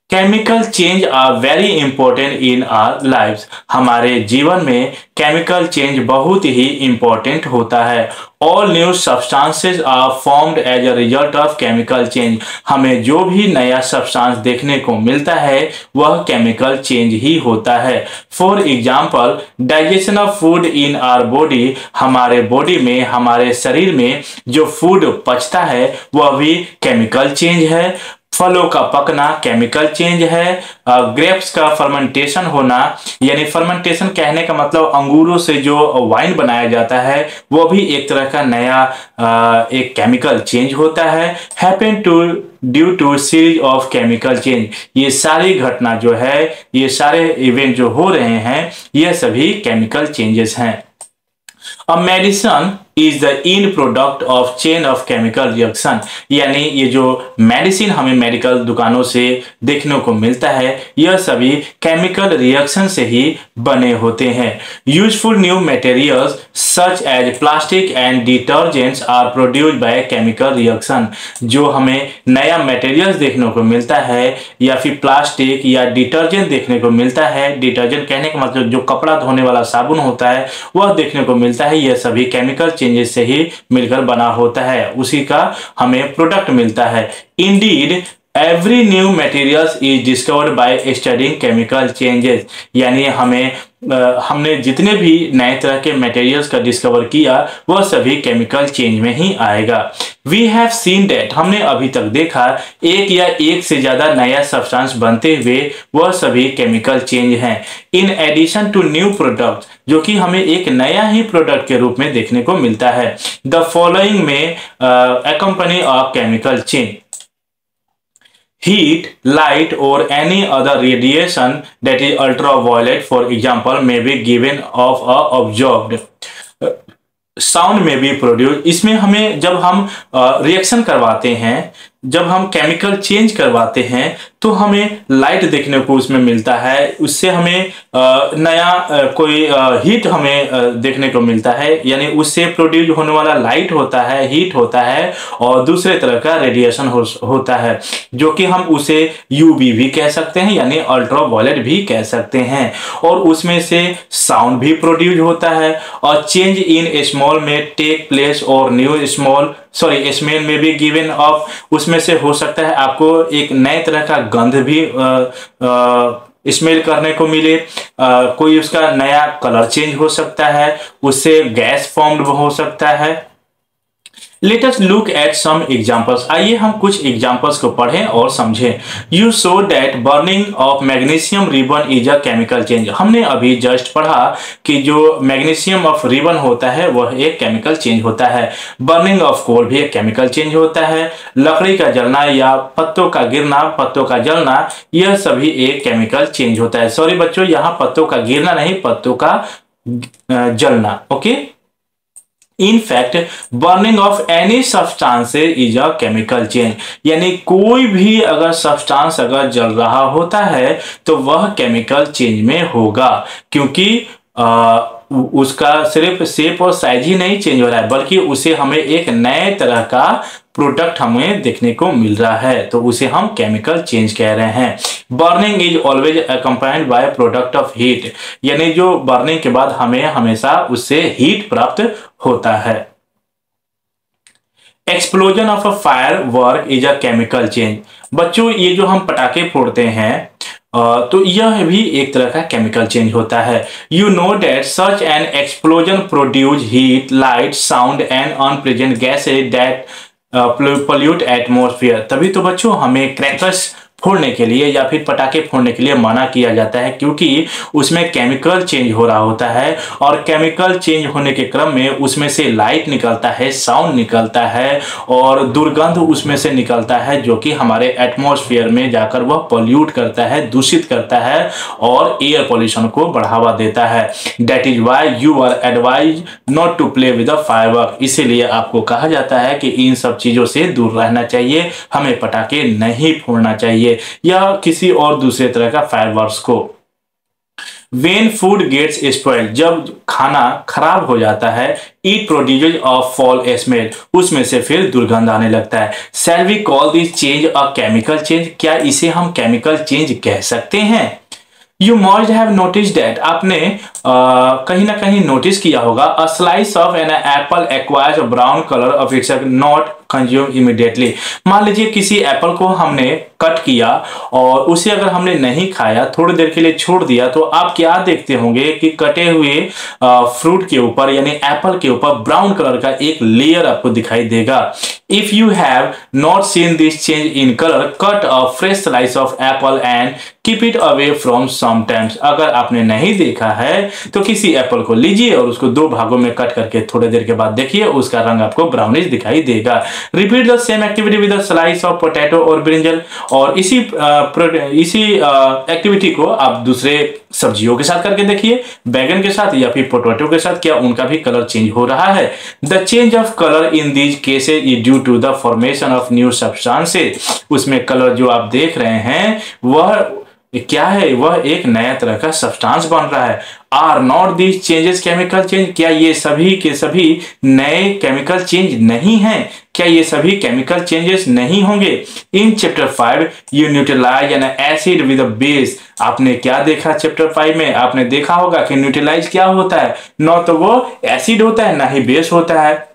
Chemical change are very important in our lifes, हमारे जीवन में केमिकल चेंज बहुत ही इंपॉर्टेंट होता है। All new substances are formed as a result of chemical change, हमें जो भी नया सब्सटेंस देखने को मिलता है वह केमिकल चेंज ही होता है। For example digestion of food in our body, हमारे बॉडी में, हमारे शरीर में जो फूड पचता है वह भी केमिकल चेंज है। फलों का पकना केमिकल चेंज है। ग्रेप्स का फर्मेंटेशन होना, यानी फर्मेंटेशन कहने का मतलब अंगूरों से जो वाइन बनाया जाता है वो भी एक तरह का नया एक केमिकल चेंज होता है। Happen to due to series of chemical change, ये सारी घटना जो है, ये सारे इवेंट जो हो रहे हैं ये सभी केमिकल चेंजेस हैं। A medicine is the end product of chain of chemical reaction, यानी ये जो मेडिसिन हमें मेडिकल दुकानों से देखने को मिलता है यह सभी केमिकल रिएक्शन से ही बने होते हैं। Useful new materials such as plastic and detergents are produced by chemical reaction, जो हमें नया मटेरियल्स देखने को मिलता है या फिर प्लास्टिक या डिटर्जेंट देखने को मिलता है, डिटर्जेंट कहने का मतलब जो कपड़ा धोने वाला साबुन होता है वह देखने को मिलता है, यह सभी केमिकल चेंजेस से ही मिलकर बना होता है, उसी का हमें प्रोडक्ट मिलता है। Indeed every new materials is discovered by studying chemical changes, यानी हमने जितने भी नए तरह के मटेरियल्स का डिस्कवर किया वह सभी केमिकल चेंज में ही आएगा। वी हैव सीन दैट, हमने अभी तक देखा एक या एक से ज्यादा नया सब्सटेंस बनते हुए वह सभी केमिकल चेंज हैं। In addition to new product, जो कि हमें एक नया ही प्रोडक्ट के रूप में देखने को मिलता है। द फॉलोइंग में accompany of chemical change, heat, light or any other radiation that is ultraviolet for example may be given off a observed, sound may be produced। इसमें हमें जब हम रिएक्शन करवाते हैं, जब हम केमिकल चेंज करवाते हैं तो हमें लाइट देखने को उसमें मिलता है, उससे हमें नया कोई हीट हमें देखने को मिलता है, यानी उससे प्रोड्यूस होने वाला लाइट होता है, हीट होता है और दूसरे तरह का रेडिएशन होता है जो कि हम उसे यूवी भी कह सकते हैं यानी अल्ट्रावायलेट भी कह सकते हैं। और उसमें से साउंड भी प्रोड्यूस होता है और चेंज इन स्मॉल में टेक प्लेस और न्यू स्मेल में भी गिवन ऑफ, उसमें से हो सकता है आपको एक नए तरह का गंध भी स्मेल करने को मिले, कोई उसका नया कलर चेंज हो सकता है, उससे गैस फॉर्म्ड हो सकता है। Let us look at some examples, आइए हम कुछ एग्जाम्पल्स को पढ़ें और समझें। You show that burning of magnesium ribbon is a chemical change, हमने अभी जस्ट पढ़ा कि जो मैग्नीशियम ऑफ रिबन होता है वह एक केमिकल चेंज होता है। बर्निंग ऑफ कोल भी एक केमिकल चेंज होता है। लकड़ी का जलना या पत्तों का गिरना, पत्तों का जलना, यह सभी एक केमिकल चेंज होता है। सॉरी बच्चों, यहाँ पत्तों का गिरना नहीं, पत्तों का जलना। Okay, in fact burning of any substance is a chemical change, यानी कोई भी अगर सब्सटेंस अगर जल रहा होता है तो वह केमिकल चेंज में होगा, क्योंकि उसका सिर्फ शेप और साइज ही नहीं चेंज हो रहा है बल्कि उसे हमें एक नए तरह का प्रोडक्ट हमें देखने को मिल रहा है, तो उसे हम केमिकल चेंज कह रहे हैं। Burning is always accompanied by product of heat, यानी जो बर्निंग के बाद हमें हमेशा उससे हीट प्राप्त होता है। Explosion of a fire work is a chemical change, बच्चों ये जो हम पटाखे फोड़ते हैं तो यह भी एक तरह का केमिकल चेंज होता है। You know that such an explosion produce heat, light, sound and unpleasant gases that pollute atmosphere, तभी तो बच्चों हमें क्रैकर्स फोड़ने के लिए या फिर पटाखे फोड़ने के लिए मना किया जाता है, क्योंकि उसमें केमिकल चेंज हो रहा होता है और केमिकल चेंज होने के क्रम में उसमें से लाइट निकलता है, साउंड निकलता है और दुर्गंध उसमें से निकलता है, जो कि हमारे एटमॉस्फेयर में जाकर वह पॉल्यूट करता है, दूषित करता है और एयर पॉल्यूशन को बढ़ावा देता है। That is why you are advise not to play with firework. इसीलिए आपको कहा जाता है कि इन सब चीजों से दूर रहना चाहिए, हमें पटाखे नहीं फोड़ना चाहिए या किसी और दूसरे तरह का फायरवर्क्स को। When food gets spoiled, जब खाना खराब हो जाता है, it produces a foul smell, उसमें से फिर दुर्गंध आने लगता है। Shall we call this change a chemical change? क्या इसे हम केमिकल चेंज कह सकते हैं? You must have noticed that, आपने कहीं ना कहीं नोटिस किया होगा, a slice of an apple acquires a brown color of its not consume immediately. मान लीजिए किसी एप्पल को हमने कट किया और उसे अगर हमने नहीं खाया, थोड़ी देर के लिए छोड़ दिया, तो आप क्या देखते होंगे कि कटे हुए फ्रूट के ऊपर यानी एप्पल के ऊपर ब्राउन कलर का एक लेयर आपको दिखाई देगा। If you have not seen this change in colour, cut a fresh slice of Apple and keep it away from sometimes. अगर आपने नहीं देखा है तो किसी एप्पल को लीजिए और उसको दो भागों में कट करके थोड़ी देर के बाद देखिए, उसका रंग आपको ब्राउनिश दिखाई देगा। Repeat the same activity with a slice of potato और ब्रिंजल, और इसी एक्टिविटी को आप दूसरे सब्जियों के साथ करके देखिए, बैगन के साथ या फिर पोटैटो के साथ, क्या उनका भी कलर चेंज हो रहा है। The change of colour in these cases is due to the formation of new substances. उसमें कलर जो आप देख रहे हैं वह क्या है, वह एक नया तरह का सब्सटेंस बन रहा है। Are not these changes chemical change, क्या ये सभी के सभी नए केमिकल चेंज नहीं हैं? क्या ये सभी केमिकल चेंजेस नहीं होंगे? In chapter 5 you neutralise an acid with a base. आपने क्या देखा चैप्टर 5 में? आपने देखा होगा कि न्यूट्रलाइज क्या होता है, न तो वो एसिड होता है ना ही बेस होता है।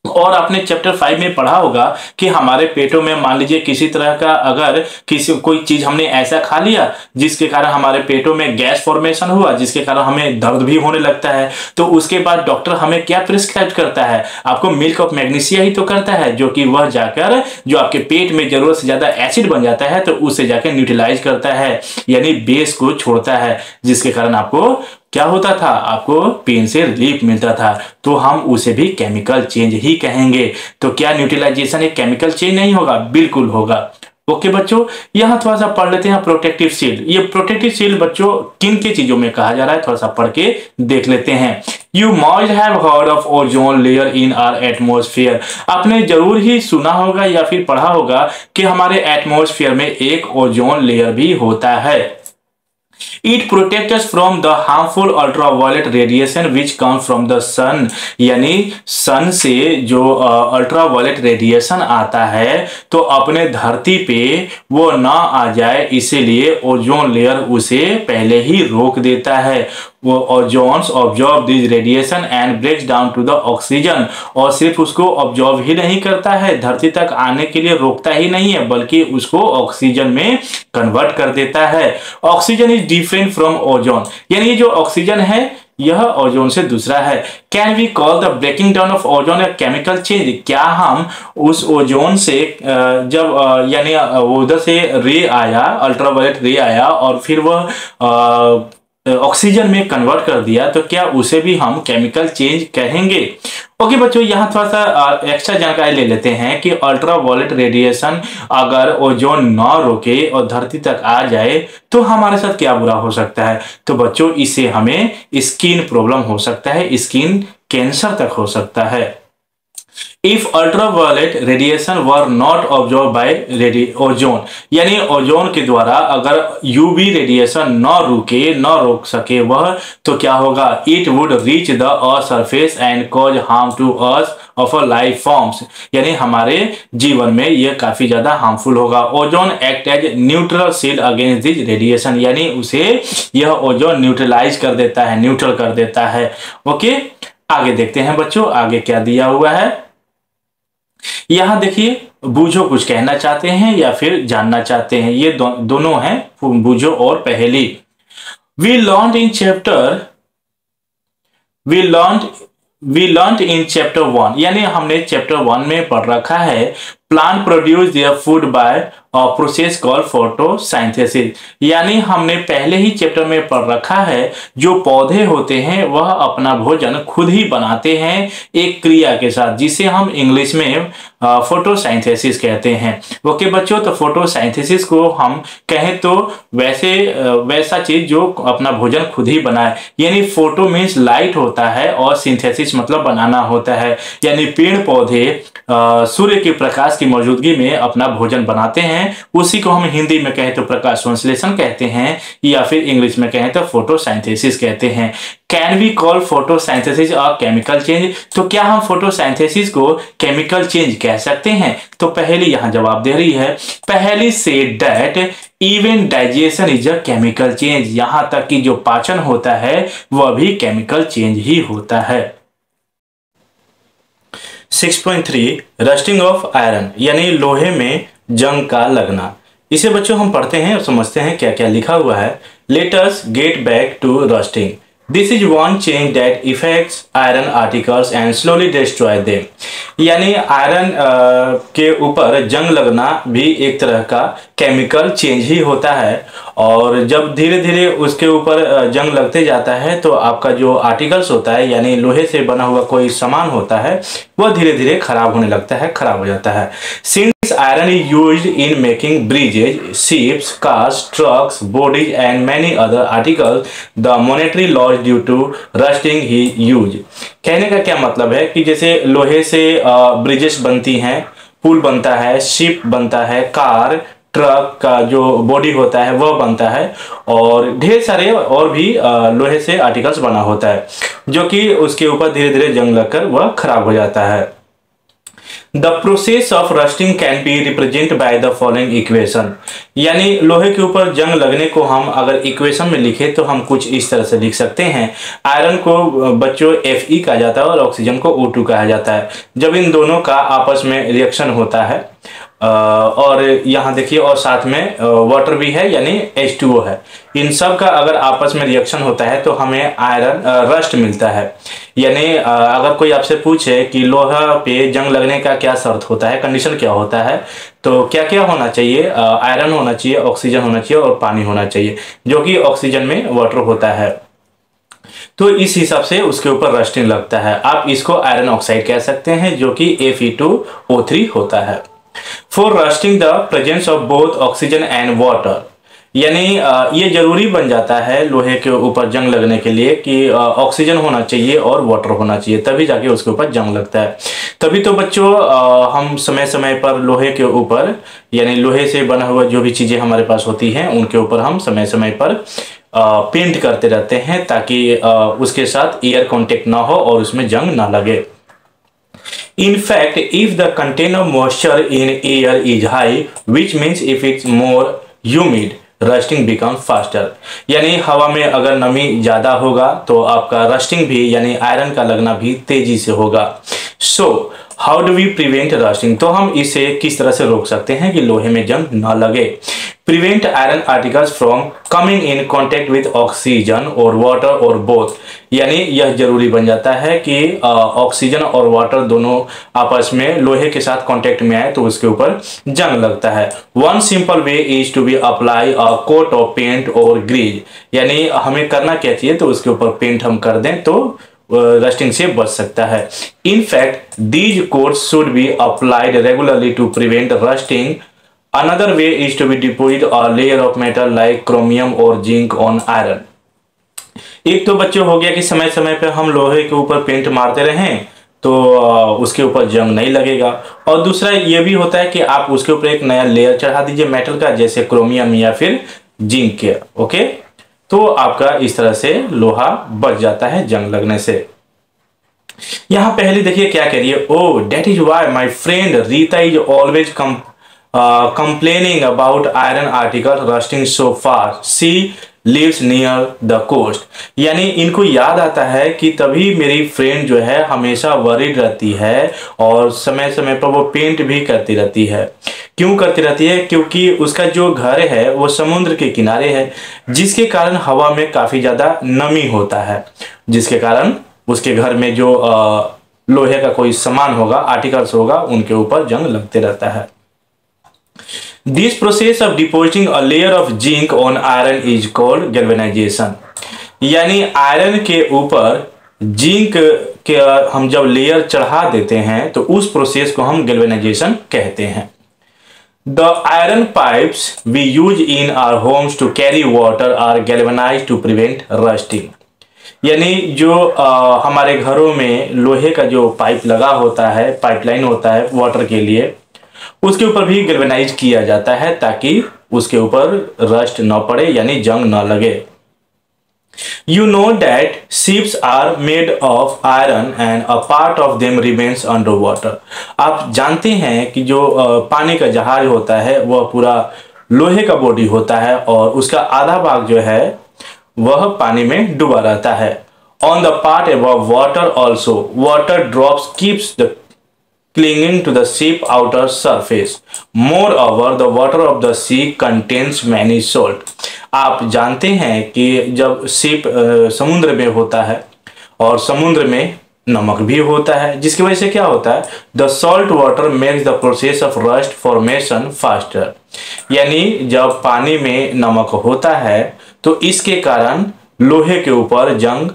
और आपने चैप्टर 5 में पढ़ा होगा कि हमारे पेटों में मान लीजिए किसी तरह का अगर कोई चीज हमने ऐसा खा लिया जिसके कारण हमारे पेटों में गैस फॉर्मेशन हुआ, जिसके कारण हमें दर्द भी होने लगता है, तो उसके बाद डॉक्टर हमें क्या प्रिस्क्राइब करता है? आपको मिल्क ऑफ मैग्नीशिया ही तो करता है, जो कि वह जाकर जो आपके पेट में जरूरत से ज्यादा एसिड बन जाता है तो उसे जाकर न्यूट्रलाइज करता है, यानी बेस को छोड़ता है, जिसके कारण आपको क्या होता था, आपको पेन से रिलीफ मिलता था। तो हम उसे भी केमिकल चेंज ही कहेंगे। तो क्या न्यूट्रलाइजेशन एक केमिकल चेंज नहीं होगा? बिल्कुल होगा। ओके बच्चों, यहां थोड़ा सा पढ़ लेते हैं प्रोटेक्टिव शील्ड। ये प्रोटेक्टिव शील्ड बच्चों किन के चीजों में कहा जा रहा है, थोड़ा सा पढ़ के देख लेते हैं। You must have heard of ozone layer in our atmosphere। आपने जरूर ही सुना होगा या फिर पढ़ा होगा कि हमारे एटमॉस्फेयर में एक ओजोन लेयर भी होता है। It protects us from the harmful ultraviolet radiation which comes from the sun। यानी सन से जो अल्ट्रावायलेट रेडिएशन आता है तो अपने धरती पे वो ना आ जाए, इसीलिए ओजोन लेयर उसे पहले ही रोक देता है। वो ozones absorb this radiation and breaks down to the oxygen, और सिर्फ उसको ऑब्जॉर्ब ही नहीं करता है, धरती तक आने के लिए रोकता ही नहीं है, बल्कि उसको ऑक्सीजन में कन्वर्ट कर देता है। Oxygen is different from ozone, यानी जो ऑक्सीजन है यह ओजोन से दूसरा है। Can we call the breaking down of ozone a chemical change? क्या हम उस ओजोन से जब यानी उधर से रे आया, अल्ट्रावायलेट रे आया और फिर वह ऑक्सीजन में कन्वर्ट कर दिया, तो क्या उसे भी हम केमिकल चेंज कहेंगे? ओके बच्चों, यहाँ थोड़ा सा एक्स्ट्रा जानकारी ले लेते हैं कि अल्ट्रावायलेट रेडिएशन अगर ओजोन ना रोके और धरती तक आ जाए तो हमारे साथ क्या बुरा हो सकता है। तो बच्चों इससे हमें स्किन प्रॉब्लम हो सकता है, स्किन कैंसर तक हो सकता है। If ultraviolet radiation were not absorb by ozone, यानी ओजोन के द्वारा अगर यूवी रेडिएशन न रोक सके वह, तो क्या होगा? It would reach the earth surface and cause harm to earth of a life forms, यानी हमारे जीवन में यह काफी ज्यादा हार्मफुल होगा। Ozone act as neutral shield against this radiation, यानी उसे यह ओजोन न्यूट्रलाइज कर देता है, न्यूट्रल कर देता है। ओके, आगे देखते हैं बच्चों, आगे क्या दिया हुआ है। यहां देखिए, बूझो कुछ कहना चाहते हैं या फिर जानना चाहते हैं, ये दोनों हैं, बूझो और पहेली। वी लर्न इन चैप्टर 1, यानी हमने चैप्टर 1 में पढ़ रखा है plant produce their food by process called photosynthesis. यानी हमने पहले ही चैप्टर में पढ़ रखा है, जो पौधे होते हैं वह अपना भोजन खुद ही बनाते हैं एक क्रिया के साथ, जिसे हम इंग्लिश में फोटोसिंथेसिस कहते हैं। ओके बच्चों, तो फोटोसिंथेसिस को हम कहें तो वैसा चीज जो अपना भोजन खुद ही बनाए। यानी फोटो मीन्स लाइट होता है और सिंथेसिस मतलब बनाना होता है। यानी पेड़ पौधे सूर्य के प्रकाश की मौजूदगी में अपना भोजन बनाते हैं, उसी को हम हिंदी में कहें तो प्रकाश संश्लेषण कहते हैं, या फिर इंग्लिश में कहें तो फोटोसिंथेसिस कहते हैं। Can we call photosynthesis a chemical change? तो क्या हम फोटोसिंथेसिस को केमिकल चेंज कह सकते हैं? तो पहली यहां जवाब दे रही है, पहली say that even digestion is a chemical change. यहां तक कि जो पाचन होता है वह भी केमिकल चेंज ही होता है। 6.3 रस्टिंग ऑफ आयरन, यानी लोहे में जंग का लगना। इसे बच्चों हम पढ़ते हैं और समझते हैं क्या क्या लिखा हुआ है। Let us get back to rusting. This is one change that affects iron articles and slowly destroy them. यानी आयरन के ऊपर जंग लगना भी एक तरह का केमिकल चेंज ही होता है, और जब धीरे धीरे उसके ऊपर जंग लगते जाता है तो आपका जो आर्टिकल्स होता है, यानी लोहे से बना हुआ कोई सामान होता है, वह धीरे धीरे खराब होने लगता है, खराब हो जाता है। Since iron is used in making bridges, ships, cars, trucks, bodies and many other articles, the monetary loss due to rusting he use। कहने का क्या मतलब है कि जैसे लोहे से ब्रिजेस बनती हैं, पुल बनता है, शिप बनता है, कार, ट्रक का जो बॉडी होता है वह बनता है, और ढेर सारे और भी लोहे से आर्टिकल्स बना होता है, जो कि उसके ऊपर धीरे धीरे जंग लगकर वह खराब हो जाता है। The process of rusting can be represent by the following equation. यानी लोहे के ऊपर जंग लगने को हम अगर इक्वेशन में लिखे तो हम कुछ इस तरह से लिख सकते हैं। आयरन को बच्चों Fe कहा जाता है और ऑक्सीजन को O2 कहा जाता है। जब इन दोनों का आपस में रिएक्शन होता है, और यहाँ देखिए, और साथ में वाटर भी है यानी H2O है, इन सब का अगर आपस में रिएक्शन होता है तो हमें आयरन रस्ट मिलता है। यानी अगर कोई आपसे पूछे कि लोहा पे जंग लगने का क्या शर्त होता है, कंडीशन क्या होता है, तो क्या क्या होना चाहिए? आयरन होना चाहिए, ऑक्सीजन होना चाहिए और पानी होना चाहिए, जो कि ऑक्सीजन में वाटर होता है। तो इस हिसाब से उसके ऊपर रस्टिंग लगता है। आप इसको आयरन ऑक्साइड कह सकते हैं, जो कि Fe2O3 होता है। For rusting the presence of both oxygen and water, यानी ये जरूरी बन जाता है लोहे के ऊपर जंग लगने के लिए कि ऑक्सीजन होना चाहिए और वाटर होना चाहिए, तभी जाके उसके ऊपर जंग लगता है। तभी तो बच्चों हम समय समय पर लोहे के ऊपर, यानी लोहे से बना हुआ जो भी चीजें हमारे पास होती हैं उनके ऊपर हम समय समय पर पेंट करते रहते हैं, ताकि उसके साथ एयर कांटेक्ट ना हो और उसमें जंग ना लगे। In fact, if the content of moisture in air is high, which means if it's more humid, rusting become faster. यानी हवा में अगर नमी ज्यादा होगा तो आपका रस्टिंग भी यानी आयरन का लगना भी तेजी से होगा। So how do we prevent rusting? तो हम इसे किस तरह से रोक सकते हैं कि लोहे में जंग न लगे? Prevent iron articles from coming in contact with oxygen और वाटर और बोथ। यानी यह जरूरी बन जाता है कि ऑक्सीजन और वाटर दोनों आपस में लोहे के साथ कांटेक्ट में आए तो उसके ऊपर जंग लगता है। One simple way is to be apply a coat of paint और ग्रीज। यानी हमें करना क्या चाहिए, तो उसके ऊपर पेंट हम कर दें तो रस्टिंग से बच सकता है। In fact these coats should be applied regularly to prevent rusting. Another way is to be deposit a layer of metal like chromium और जिंक ऑन आयरन। एक तो बच्चों हो गया कि समय समय पे हम लोहे के ऊपर पेंट मारते रहें तो उसके ऊपर जंग नहीं लगेगा, और दूसरा ये भी होता है कि आप उसके ऊपर एक नया लेयर चढ़ा दीजिए मेटल का, जैसे क्रोमियम या फिर जिंक के। ओके, तो आपका इस तरह से लोहा बच जाता है जंग लगने से। यहां पहले देखिए क्या कह रही है, oh that is why my friend Rita is always complaining about iron article rusting so fast. She lives near the coast. यानी इनको याद आता है कि तभी मेरी फ्रेंड जो है हमेशा वरीड रहती है और समय समय पर वो पेंट भी करती रहती है। क्यों करती रहती है? क्योंकि उसका जो घर है वो समुद्र के किनारे है, जिसके कारण हवा में काफी ज्यादा नमी होता है, जिसके कारण उसके घर में जो लोहे का कोई सामान होगा, आर्टिकल्स होगा, उनके ऊपर जंग लगते रहता है। This process of depositing a layer of zinc on iron is called galvanisation. यानी आयरन के ऊपर जिंक के हम जब लेयर चढ़ा देते हैं तो उस प्रोसेस को हम गैल्वेनाइजेशन कहते हैं। The iron pipes we use in our homes to carry water are galvanised to prevent rusting. यानी जो हमारे घरों में लोहे का जो पाइप लगा होता है, पाइपलाइन होता है वाटर के लिए, उसके ऊपर भी गैल्वेनाइज किया जाता है ताकि उसके ऊपर रस्ट न पड़े यानी जंग न लगे। You know that ships are made of iron and a part of them remains underwater। आप जानते हैं कि जो पानी का जहाज होता है वह पूरा लोहे का बॉडी होता है और उसका आधा भाग जो है वह पानी में डूबा रहता है। On the part above water also water drops keeps the clinging to the ship outer surface। Moreover the water of the sea contains many salt। आप जानते हैं कि जब शिप समुद्र में होता है और समुद्र में नमक भी होता है, जिसकी वजह से क्या होता है, the salt water makes the process of rust formation faster. यानी जब पानी में नमक होता है तो इसके कारण लोहे के ऊपर जंग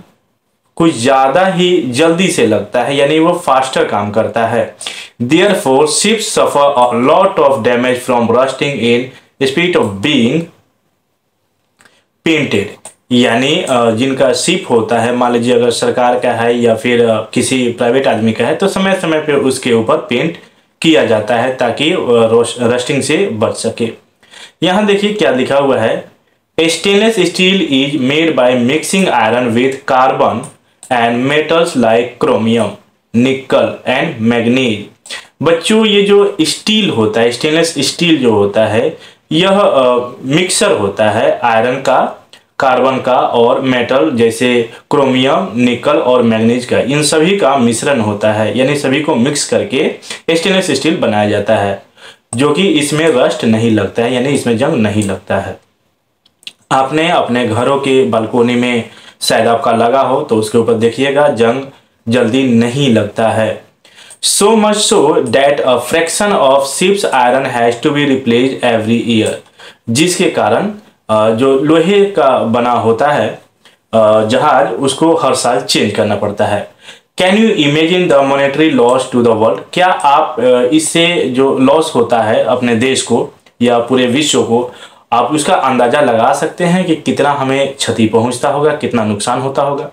कुछ ज्यादा ही जल्दी से लगता है, यानी वो फास्टर काम करता है। Therefore ships suffer a lot of damage from rusting in spite of being painted. यानी जिनका शिप होता है, मान लीजिए अगर सरकार का है या फिर किसी प्राइवेट आदमी का है, तो समय समय पे उसके ऊपर पेंट किया जाता है ताकि रस्टिंग से बच सके। यहाँ देखिए क्या लिखा हुआ है, stainless steel is made by mixing iron with carbon and metals like chromium, निकल एंड मैग्नीज। बच्चों ये जो स्टील होता है, स्टेनलेस स्टील जो होता है, यह मिक्सर होता है आयरन का, कार्बन का और मेटल जैसे क्रोमियम, निकल और मैग्नीज का, इन सभी का मिश्रण होता है। यानी सभी को मिक्स करके स्टेनलेस स्टील बनाया जाता है जो कि इसमें रस्ट नहीं लगता है, यानी इसमें जंग नहीं लगता है। आपने अपने घरों के बालकोनी में शायद आपका लगा हो तो उसके ऊपर देखिएगा, जंग जल्दी नहीं लगता है। So much so that a fraction of ship's iron has to be replaced every year। जिसके कारण जो लोहे का बना होता है जहाज, उसको हर साल चेंज करना पड़ता है। Can you imagine the monetary loss to the world? क्या आप इससे जो लॉस होता है अपने देश को या पूरे विश्व को, आप उसका अंदाजा लगा सकते हैं कि कितना हमें क्षति पहुंचता होगा, कितना नुकसान होता होगा।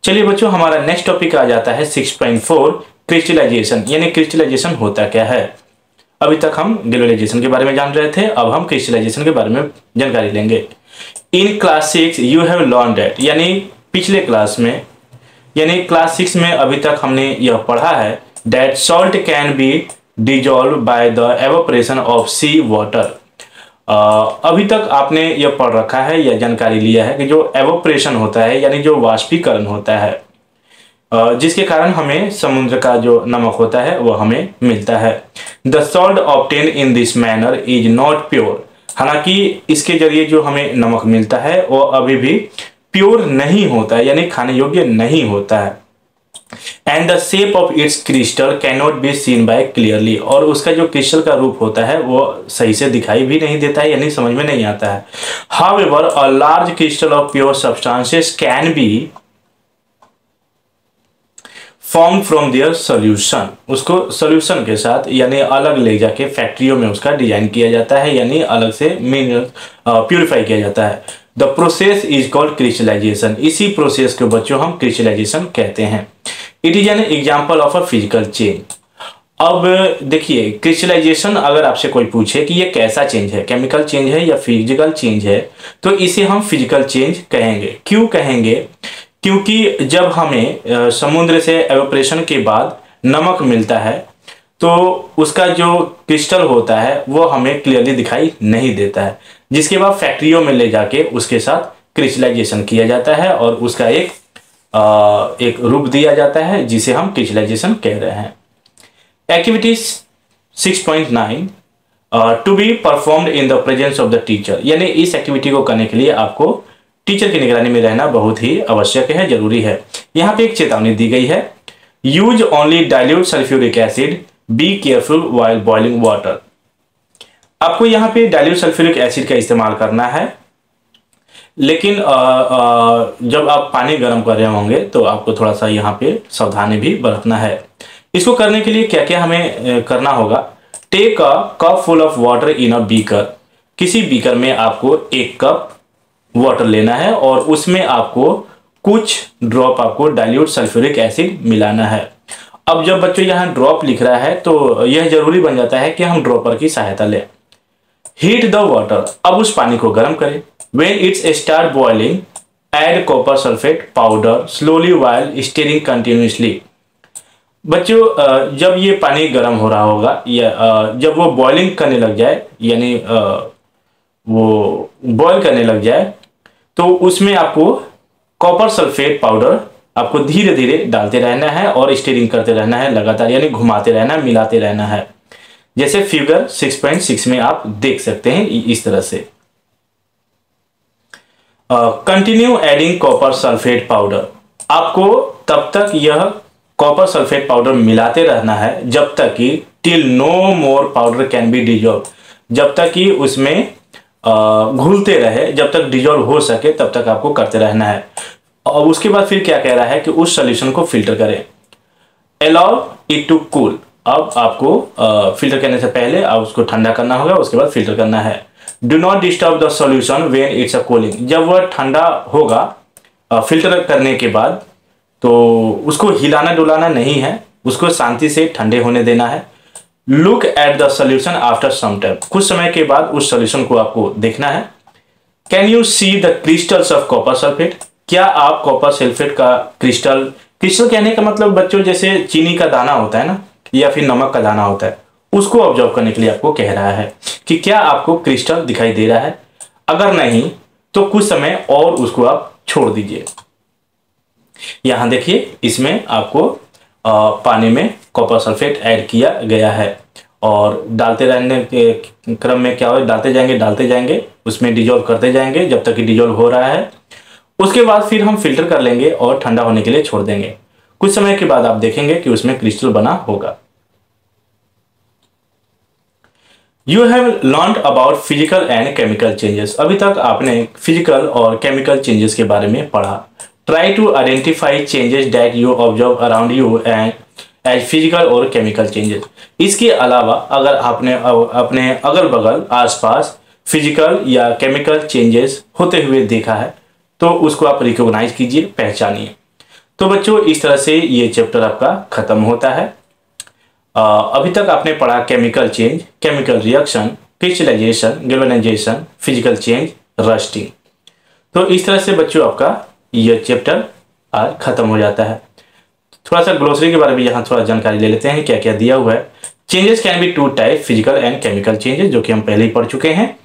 चलिए बच्चों, हमारा नेक्स्ट टॉपिक आ जाता है 6.4 क्रिस्टलाइजेशन। यानी क्रिस्टलाइजेशन होता क्या है। अभी तक हम गैल्वेनाइजेशन के बारे में जान रहे थे, अब हम क्रिस्टलाइजेशन के बारे में जानकारी लेंगे। In class 6 you have learn that, यानी पिछले क्लास में, यानी क्लास 6 में अभी तक हमने यह पढ़ा है that salt can be dissolve by the evaporation of sea water. अभी तक आपने यह पढ़ रखा है या जानकारी लिया है कि जो एवोपरेशन होता है यानी जो वाष्पीकरण होता है, जिसके कारण हमें समुद्र का जो नमक होता है वह हमें मिलता है। The salt obtain in this manner is not pure. हालांकि इसके जरिए जो हमें नमक मिलता है वो अभी भी प्योर नहीं होता है, यानी खाने योग्य नहीं होता है। And the shape of its crystal can not be seen by clearly. और उसका जो क्रिस्टल का रूप होता है वो सही से दिखाई भी नहीं देता है, यानी समझ में नहीं आता है। However a large crystal of pure substances can be form from their solution. उसको सोल्यूशन के साथ यानी अलग ले जाके फैक्ट्रियों में उसका डिजाइन किया जाता है, यानी अलग से मिनरल प्यूरिफाई किया जाता है। The process is called crystallisation. इसी प्रोसेस को बच्चों हम क्रिस्टलाइजेशन कहते हैं। It is an example of a physical change. अब देखिए, क्रिस्टलाइजेशन अगर आपसे कोई पूछे कि ये कैसा चेंज है, केमिकल चेंज है या फिजिकल चेंज है, तो इसे हम फिजिकल चेंज कहेंगे। क्यों कहेंगे? क्योंकि जब हमें समुद्र से एवोपरेशन के बाद नमक मिलता है तो उसका जो क्रिस्टल होता है वो हमें क्लियरली दिखाई नहीं देता है, जिसके बाद फैक्ट्रियों में ले जाके उसके साथ क्रिस्टलाइजेशन किया जाता है और उसका एक रूप दिया जाता है जिसे हम क्रिस्टलाइजेशन कह रहे हैं। Activity 6.9 to be performed in the presence of the teacher. यानी इस एक्टिविटी को करने के लिए आपको टीचर की निगरानी में रहना बहुत ही आवश्यक है, जरूरी है। यहाँ पे एक चेतावनी दी गई है। Use only dilute sulphuric acid, be careful while boiling water. आपको यहाँ पे डाइल्यूट सल्फ्यूरिक एसिड का इस्तेमाल करना है, लेकिन जब आप पानी गर्म कर रहे होंगे तो आपको थोड़ा सा यहाँ पे सावधानी भी बरतना है। इसको करने के लिए क्या क्या हमें करना होगा। Take a cup full of water in a beaker. किसी बीकर में आपको 1 कप वाटर लेना है और उसमें आपको कुछ ड्रॉप आपको डाइल्यूट सल्फ्यूरिक एसिड मिलाना है। अब जब बच्चों यहाँ ड्रॉप लिख रहा है तो यह जरूरी बन जाता है कि हम ड्रॉपर की सहायता लें। Heat the water. अब उस पानी को गर्म करें। When it's start boiling, add copper sulfate powder slowly while stirring continuously। बच्चों जब ये पानी गर्म हो रहा होगा या जब वो बॉइलिंग करने लग जाए, यानी वो बॉयल करने लग जाए, तो उसमें आपको कॉपर सल्फेट पाउडर आपको धीरे धीरे डालते रहना है और स्टीरिंग करते रहना है लगातार, यानी घुमाते रहना, मिलाते रहना है। जैसे फिगर 6.6 में आप देख सकते हैं इस तरह से। Continue adding copper sulphate powder. आपको तब तक यह कॉपर सल्फेट पाउडर मिलाते रहना है जब तक कि till no more powder can be dissolve, जब तक कि उसमें घुलते रहे, जब तक डिजॉल्व हो सके तब तक आपको करते रहना है। और उसके बाद फिर क्या कह रहा है कि उस सॉल्यूशन को फिल्टर करें। Allow it to cool. अब आपको फिल्टर करने से पहले आप उसको ठंडा करना होगा, उसके बाद फिल्टर करना है। Do not disturb the solution when it's a cooling. जब वह ठंडा होगा फिल्टर करने के बाद, तो उसको हिलाना डुलाना नहीं है, उसको शांति से ठंडे होने देना है। Look at the solution after some time. कुछ समय के बाद उस सॉल्यूशन को आपको देखना है। Can you see the crystals of copper sulphate. क्या आप कॉपर सल्फेट का क्रिस्टल कहने का मतलब बच्चों जैसे चीनी का दाना होता है ना, या फिर नमक का दाना होता है, उसको ऑब्जर्व करने के लिए आपको कह रहा है कि क्या आपको क्रिस्टल दिखाई दे रहा है। अगर नहीं तो कुछ समय और उसको आप छोड़ दीजिए। यहां देखिए, इसमें आपको पानी में कॉपर सल्फेट ऐड किया गया है और डालते रहने के क्रम में क्या हो, डालते जाएंगे, उसमें डिजोल्व करते जाएंगे जब तक कि डिजोल्व हो रहा है। उसके बाद फिर हम फिल्टर कर लेंगे और ठंडा होने के लिए छोड़ देंगे। कुछ समय के बाद आप देखेंगे कि उसमें क्रिस्टल बना होगा। You have learned about physical and chemical changes. अभी तक आपने फिजिकल और केमिकल चेंजेस के बारे में पढ़ा। Try to identify changes that you observe around you and as physical और केमिकल चेंजेस। इसके अलावा अगर आपने अपने अगल बगल आसपास फिजिकल या केमिकल चेंजेस होते हुए देखा है तो उसको आप रिकॉग्नाइज कीजिए, पहचानिए। तो बच्चों, इस तरह से ये चैप्टर आपका खत्म होता है। अभी तक आपने पढ़ा chemical change, chemical reaction, crystallisation, galvanisation, physical change, rusting. तो इस तरह से बच्चों आपका यह चैप्टर आज खत्म हो जाता है। थोड़ा सा ग्लोसरी के बारे में यहाँ थोड़ा जानकारी ले लेते हैं, क्या क्या दिया हुआ है। Changes can be 2 type, physical and chemical changes, जो कि हम पहले ही पढ़ चुके हैं।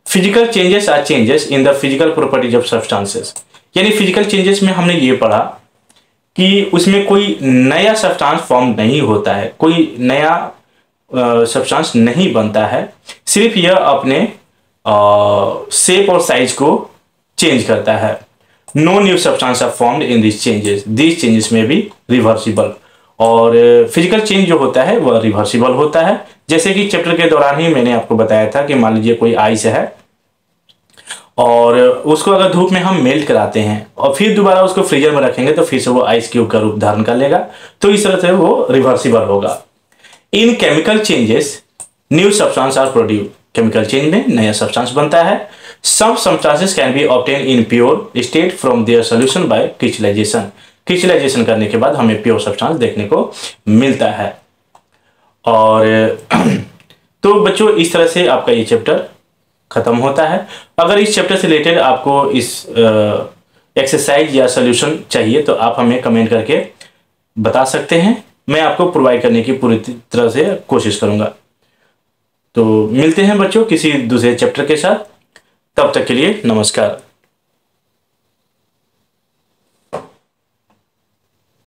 Physical changes are changes in the physical properties of substances. यानी फिजिकल चेंजेस में हमने ये पढ़ा कि उसमें कोई नया सब्सटेंस फॉर्म नहीं होता है, कोई नया सब्सटेंस नहीं बनता है, सिर्फ यह अपने शेप और साइज को चेंज करता है। No new substance are formed in this changes में भी रिवर्सिबल। और फिजिकल चेंज जो होता है वह रिवर्सिबल होता है। जैसे कि चैप्टर के दौरान ही मैंने आपको बताया था कि मान लीजिए कोई आइस है और उसको अगर धूप में हम मेल्ट कराते हैं और फिर दोबारा उसको फ्रीजर में रखेंगे तो फिर से वो आइस क्यूब का रूप धारण कर लेगा, तो इस तरह से वो रिवर्सिबल होगा। In chemical changes new substance are produce. Chemical change में नया सब्सटेंस बनता है। Some substances can be obtain in pure state from their solution by crystallisation. Crystallisation करने के बाद हमें प्योर सब्सटेंस देखने को मिलता है। और तो बच्चों, इस तरह से आपका ये चैप्टर खत्म होता है। अगर इस चैप्टर से रिलेटेड आपको इस एक्सरसाइज या सॉल्यूशन चाहिए तो आप हमें कमेंट करके बता सकते हैं, मैं आपको प्रोवाइड करने की पूरी तरह से कोशिश करूंगा। तो मिलते हैं बच्चों किसी दूसरे चैप्टर के साथ, तब तक के लिए नमस्कार।